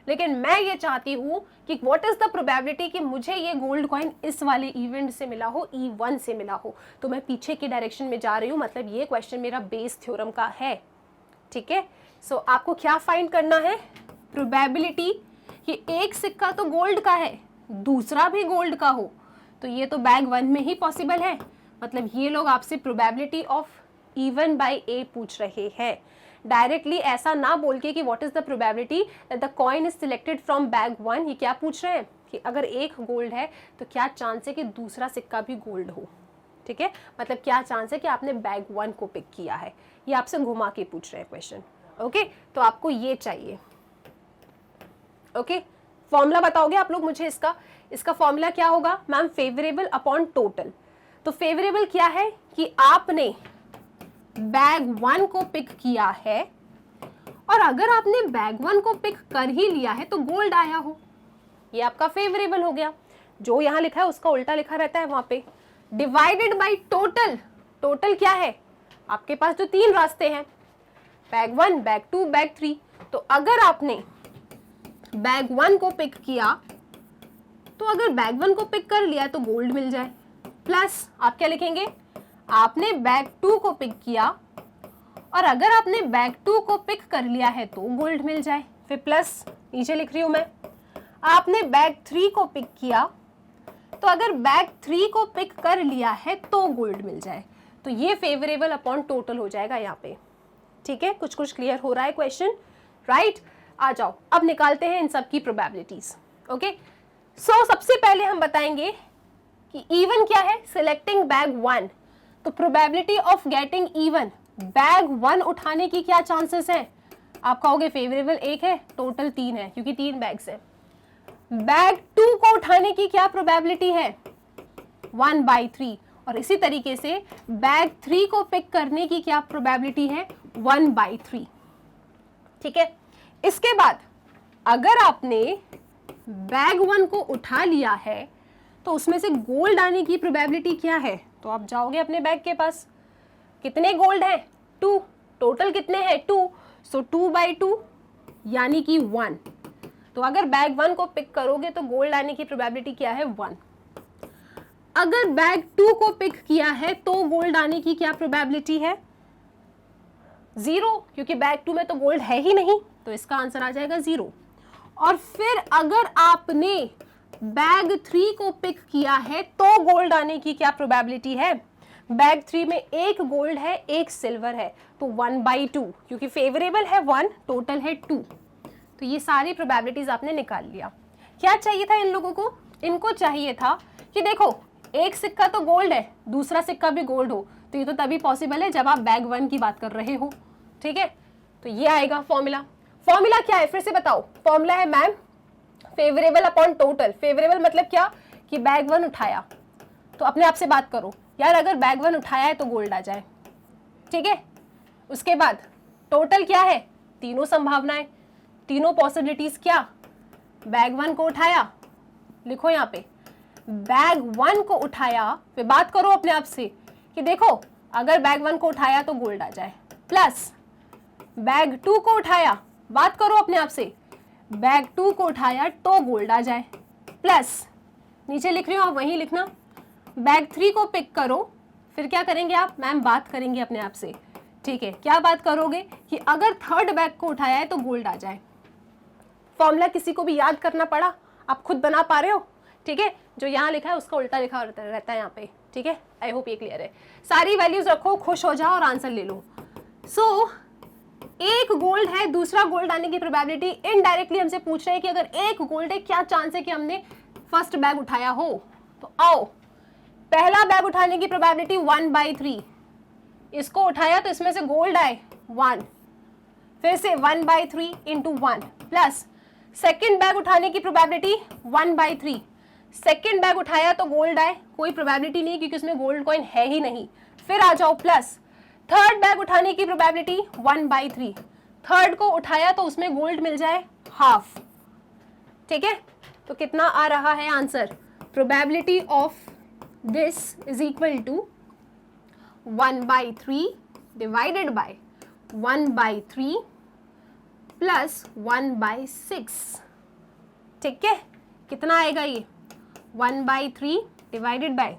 लेकिन मैं ये चाहती हूँ कि व्हाट इज द प्रोबेबिलिटी कि मुझे ये गोल्ड कॉइन इस वाले इवेंट से मिला हो, E1 से मिला हो। तो मैं पीछे की डायरेक्शन में जा रही हूँ, मतलब ये क्वेश्चन मेरा बेस थ्योरम का है, ठीक है। सो आपको क्या फाइंड करना है, प्रोबेबिलिटी कि एक सिक्का तो गोल्ड का है, दूसरा भी गोल्ड का हो। तो ये तो बैग 1 में ही पॉसिबल है, मतलब ये लोग आपसे probability of E1 by A पूछ रहे हैं। डायरेक्टली ऐसा ना बोल के कि what is the probability that the coin is selected from bag 1, ये क्या पूछ रहे हैं कि अगर एक गोल्ड है तो क्या चांस है कि दूसरा सिक्का भी गोल्ड हो, ठीक है, मतलब क्या चांस है कि आपने बैग 1 को पिक किया है। ये आपसे घुमा के पूछ रहे हैं क्वेश्चन, ओके। तो आपको ये चाहिए, ओके, फॉर्मूला बताओगे आप लोग मुझे इसका फॉर्मूला क्या होगा मैम? Favourable upon total. तो फेवरेबल क्या है कि आपने बैग 1 को पिक किया है, और अगर आपने बैग 1 को पिक कर ही लिया है तो गोल्ड आया हो, ये आपका फेवरेबल हो गया। जो यहाँ लिखा है उसका उल्टा लिखा रहता है वहां पे। डिवाइडेड बाय टोटल, टोटल क्या है? आपके पास जो 3 रास्ते हैं, बैग 1, बैग 2, बैग 3। तो अगर आपने बैग 1 को पिक किया, तो अगर बैग 1 को पिक कर लिया तो गोल्ड मिल जाए, प्लस आप क्या लिखेंगे? आपने बैग 2 को पिक किया, और अगर आपने बैग 2 को पिक कर लिया है तो गोल्ड मिल जाए, फिर प्लस नीचे लिख रही हूं मैं, आपने बैग 3 को पिक किया, तो अगर बैग 3 को पिक कर लिया है तो गोल्ड मिल जाए। तो ये फेवरेबल अपॉन टोटल हो जाएगा यहाँ पे। ठीक है, कुछ कुछ क्लियर हो रहा है क्वेश्चन, राइट? आ जाओ, अब निकालते हैं इन सब की प्रोबेबिलिटीज। ओके, सो सबसे पहले हम बताएंगे कि इवन क्या है? Selecting bag 1। तो probability of getting even, bag 1 उठाने की क्या चांसेस है? आप कहोगे फेवरेबल 1 है, टोटल 3 है क्योंकि 3 बैग्स है। बैग 2 को उठाने की क्या प्रोबेबिलिटी है? 1/3। और इसी तरीके से बैग 3 को पिक करने की क्या प्रोबेबिलिटी है? 1/3। ठीक है, इसके बाद अगर आपने बैग 1 को उठा लिया है तो उसमें से गोल्ड आने की प्रोबेबिलिटी क्या है? तो आप जाओगे अपने बैग के पास, कितने गोल्ड है? 2। टोटल कितने हैं? 2। सो 2/2 यानी कि 1। तो अगर बैग 1 को पिक करोगे तो गोल्ड आने की प्रोबेबिलिटी क्या है? 1। अगर बैग 2 को पिक किया है तो गोल्ड आने की क्या प्रोबेबिलिटी है? 0, क्योंकि बैग 2 में तो गोल्ड है ही नहीं, तो इसका आंसर आ जाएगा 0। और फिर अगर आपने बैग 3 को पिक किया है तो गोल्ड आने की क्या प्रोबेबिलिटी है? बैग 3 में 1 गोल्ड है, 1 सिल्वर है, तो 1/2, क्योंकि फेवरेबल है 1, टोटल है 2। तो ये सारी प्रोबेबिलिटीज आपने निकाल लिया। क्या चाहिए था इन लोगों को? इनको चाहिए था कि देखो, एक सिक्का तो गोल्ड है, दूसरा सिक्का भी गोल्ड हो, तो ये तो तभी पॉसिबल है जब आप बैग 1 की बात कर रहे हो। ठीक है, तो ये आएगा फॉर्मूला। फॉर्मूला क्या है फिर से बताओ? फॉर्मूला है ma'am favourable upon total. Favourable मतलब क्या? कि बैग 1 उठाया, तो अपने आप से बात करो यार, अगर बैग 1 उठाया है तो गोल्ड आ जाए। ठीक है, उसके बाद टोटल क्या है? तीनों संभावनाएं, तीनों पॉसिबिलिटीज। क्या? बैग 1 को उठाया, लिखो यहाँ पे बैग 1 को उठाया, फिर बात करो अपने आप से कि देखो अगर बैग 1 को उठाया तो गोल्ड आ जाए, प्लस बैग 2 को उठाया, बात करो अपने आप से बैग 2 को उठाया तो गोल्ड आ जाए, प्लस नीचे लिख रही हो आप वहीं लिखना, बैग 3 को पिक करो, फिर क्या करेंगे आप? मैम बात करेंगे अपने आप से। ठीक है, क्या बात करोगे? कि अगर थर्ड बैग को उठाया है तो गोल्ड आ जाए। फॉर्मूला किसी को भी याद करना पड़ा? आप खुद बना पा रहे हो? ठीक है, जो यहाँ लिखा है उसका उल्टा लिखा रहता है यहाँ पे। ठीक है, आई होप ये क्लियर है। सारी वैल्यूज रखो, खुश हो जाओ और आंसर ले लो। सो एक गोल्ड है, दूसरा गोल्ड आने की प्रोबेबिलिटी इनडायरेक्टली हमसे पूछ रहे हैं कि अगर एक गोल्ड है क्या चांस है कि हमने फर्स्ट बैग उठाया हो। तो आओ, पहला बैग उठाने की प्रोबेबिलिटी 1/3, इसको उठाया तो इसमें से गोल्ड आए 1, फिर से 1/3 इंटू 1, प्लस सेकेंड बैग उठाने की प्रोबेबिलिटी 1/3, सेकेंड बैग उठाया तो गोल्ड आए, कोई प्रोबेबिलिटी नहीं क्योंकि उसमें गोल्ड कॉइन है ही नहीं, फिर आ जाओ प्लस थर्ड बैग उठाने की प्रोबेबिलिटी 1/3, थर्ड को उठाया तो उसमें गोल्ड मिल जाए हाफ। ठीक है, तो कितना आ रहा है answer? Probability of this is equal to 1/3 divided by 1/3 plus 1/6। ठीक है, कितना आएगा ये? 1/3 डिवाइडेड बाय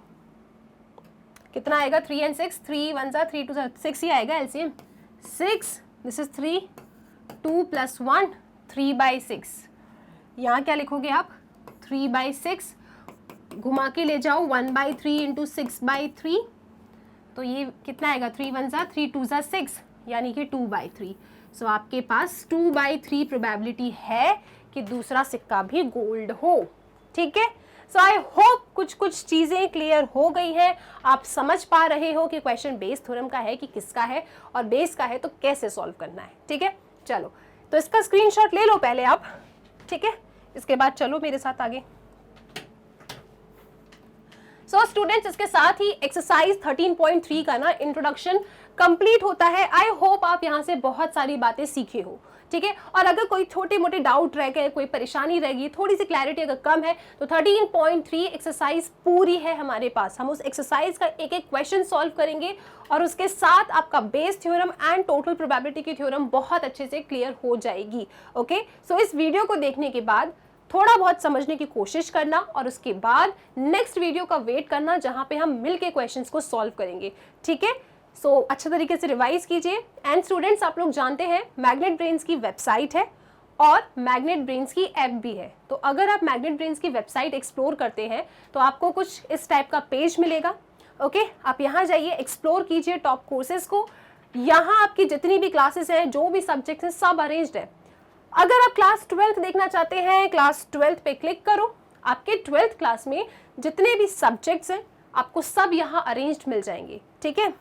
कितना आएगा? 3 and 6, 3 1 जा 3 2 6 ही आएगा एलसीएम। 6, this is 3, 2 + 1 3/6। यहाँ क्या लिखोगे आप? 3/6, घुमा के ले जाओ 1/3 इंटू 6/3, तो ये कितना आएगा? 3 1 जा 3 2 जा 6, यानी कि 2/3। सो आपके पास 2/3 प्रोबेबिलिटी है कि दूसरा सिक्का भी गोल्ड हो। ठीक है, सो आई होप कुछ कुछ चीज़ें क्लियर हो गई हैं, आप समझ पा रहे हो कि क्वेश्चन बेस थ्योरम का है कि किसका है, और बेस का है तो कैसे सॉल्व करना है। ठीक है, चलो तो इसका स्क्रीनशॉट ले लो पहले आप। ठीक है, इसके बाद चलो मेरे साथ आगे। सो स्टूडेंट्स, इसके साथ ही एक्सरसाइज 13.3 का ना इंट्रोडक्शन कंप्लीट होता है। आई होप आप यहाँ से बहुत सारी बातें सीखे हो, ठीक है। और अगर कोई छोटे मोटे डाउट रह गए, कोई परेशानी रह गई, थोड़ी सी क्लैरिटी अगर कम है, तो 13.3 एक्सरसाइज पूरी है हमारे पास। हम उस एक्सरसाइज का एक एक क्वेश्चन सॉल्व करेंगे और उसके साथ आपका Bayes theorem and total probability की थ्योरम बहुत अच्छे से क्लियर हो जाएगी। ओके, सो इस वीडियो को देखने के बाद थोड़ा बहुत समझने की कोशिश करना और उसके बाद नेक्स्ट वीडियो का वेट करना जहां पे हम मिलके क्वेश्चंस को सॉल्व करेंगे, ठीक है। सो अच्छे तरीके से रिवाइज कीजिए। एंड स्टूडेंट्स, आप लोग जानते हैं मैग्नेट ब्रेन्स की वेबसाइट है और मैग्नेट ब्रेन्स की ऐप भी है। तो अगर आप मैग्नेट ब्रेन्स की वेबसाइट एक्सप्लोर करते हैं तो आपको कुछ इस टाइप का पेज मिलेगा। ओके, आप यहाँ जाइए, एक्सप्लोर कीजिए टॉप कोर्सेज को। यहाँ आपकी जितनी भी क्लासेस हैं, जो भी सब्जेक्ट्स हैं, सब अरेंज्ड है। अगर आप क्लास 12th देखना चाहते हैं, क्लास 12th पे क्लिक करो। आपके 12th क्लास में जितने भी सब्जेक्ट्स हैं आपको सब यहाँ अरेंज्ड मिल जाएंगे, ठीक है।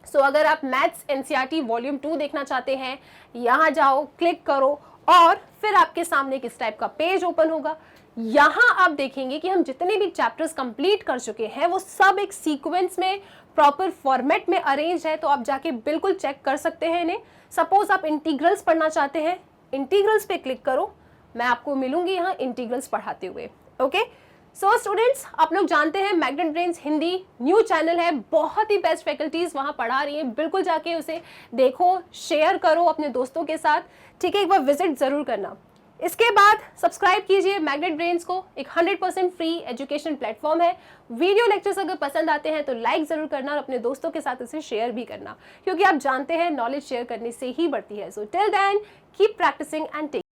सो अगर आप मैथ्स एनसीईआरटी वॉल्यूम 2 देखना चाहते हैं, यहाँ जाओ, क्लिक करो और फिर आपके सामने किस टाइप का पेज ओपन होगा। यहाँ आप देखेंगे कि हम जितने भी चैप्टर्स कंप्लीट कर चुके हैं वो सब एक सीक्वेंस में प्रॉपर फॉर्मेट में अरेंज है। तो आप जाके बिल्कुल चेक कर सकते हैं इन्हें। सपोज आप इंटीग्रल्स पढ़ना चाहते हैं, इंटीग्रल्स पे क्लिक करो, मैं आपको मिलूंगी यहाँ इंटीग्रल्स पढ़ाते हुए। ओके, सो स्टूडेंट्स, आप लोग जानते हैं magnet brains Hindi new channel है, बहुत ही बेस्ट फैकल्टीज वहाँ पढ़ा रही हैं। बिल्कुल जाके उसे देखो, शेयर करो अपने दोस्तों के साथ, ठीक है। एक बार विजिट जरूर करना। इसके बाद सब्सक्राइब कीजिए मैग्नेट ब्रेन्स को, एक 100% फ्री एजुकेशन प्लेटफॉर्म है। वीडियो लेक्चर्स अगर पसंद आते हैं तो लाइक जरूर करना और अपने दोस्तों के साथ इसे शेयर भी करना, क्योंकि आप जानते हैं नॉलेज शेयर करने से ही बढ़ती है। So till then keep practicing and take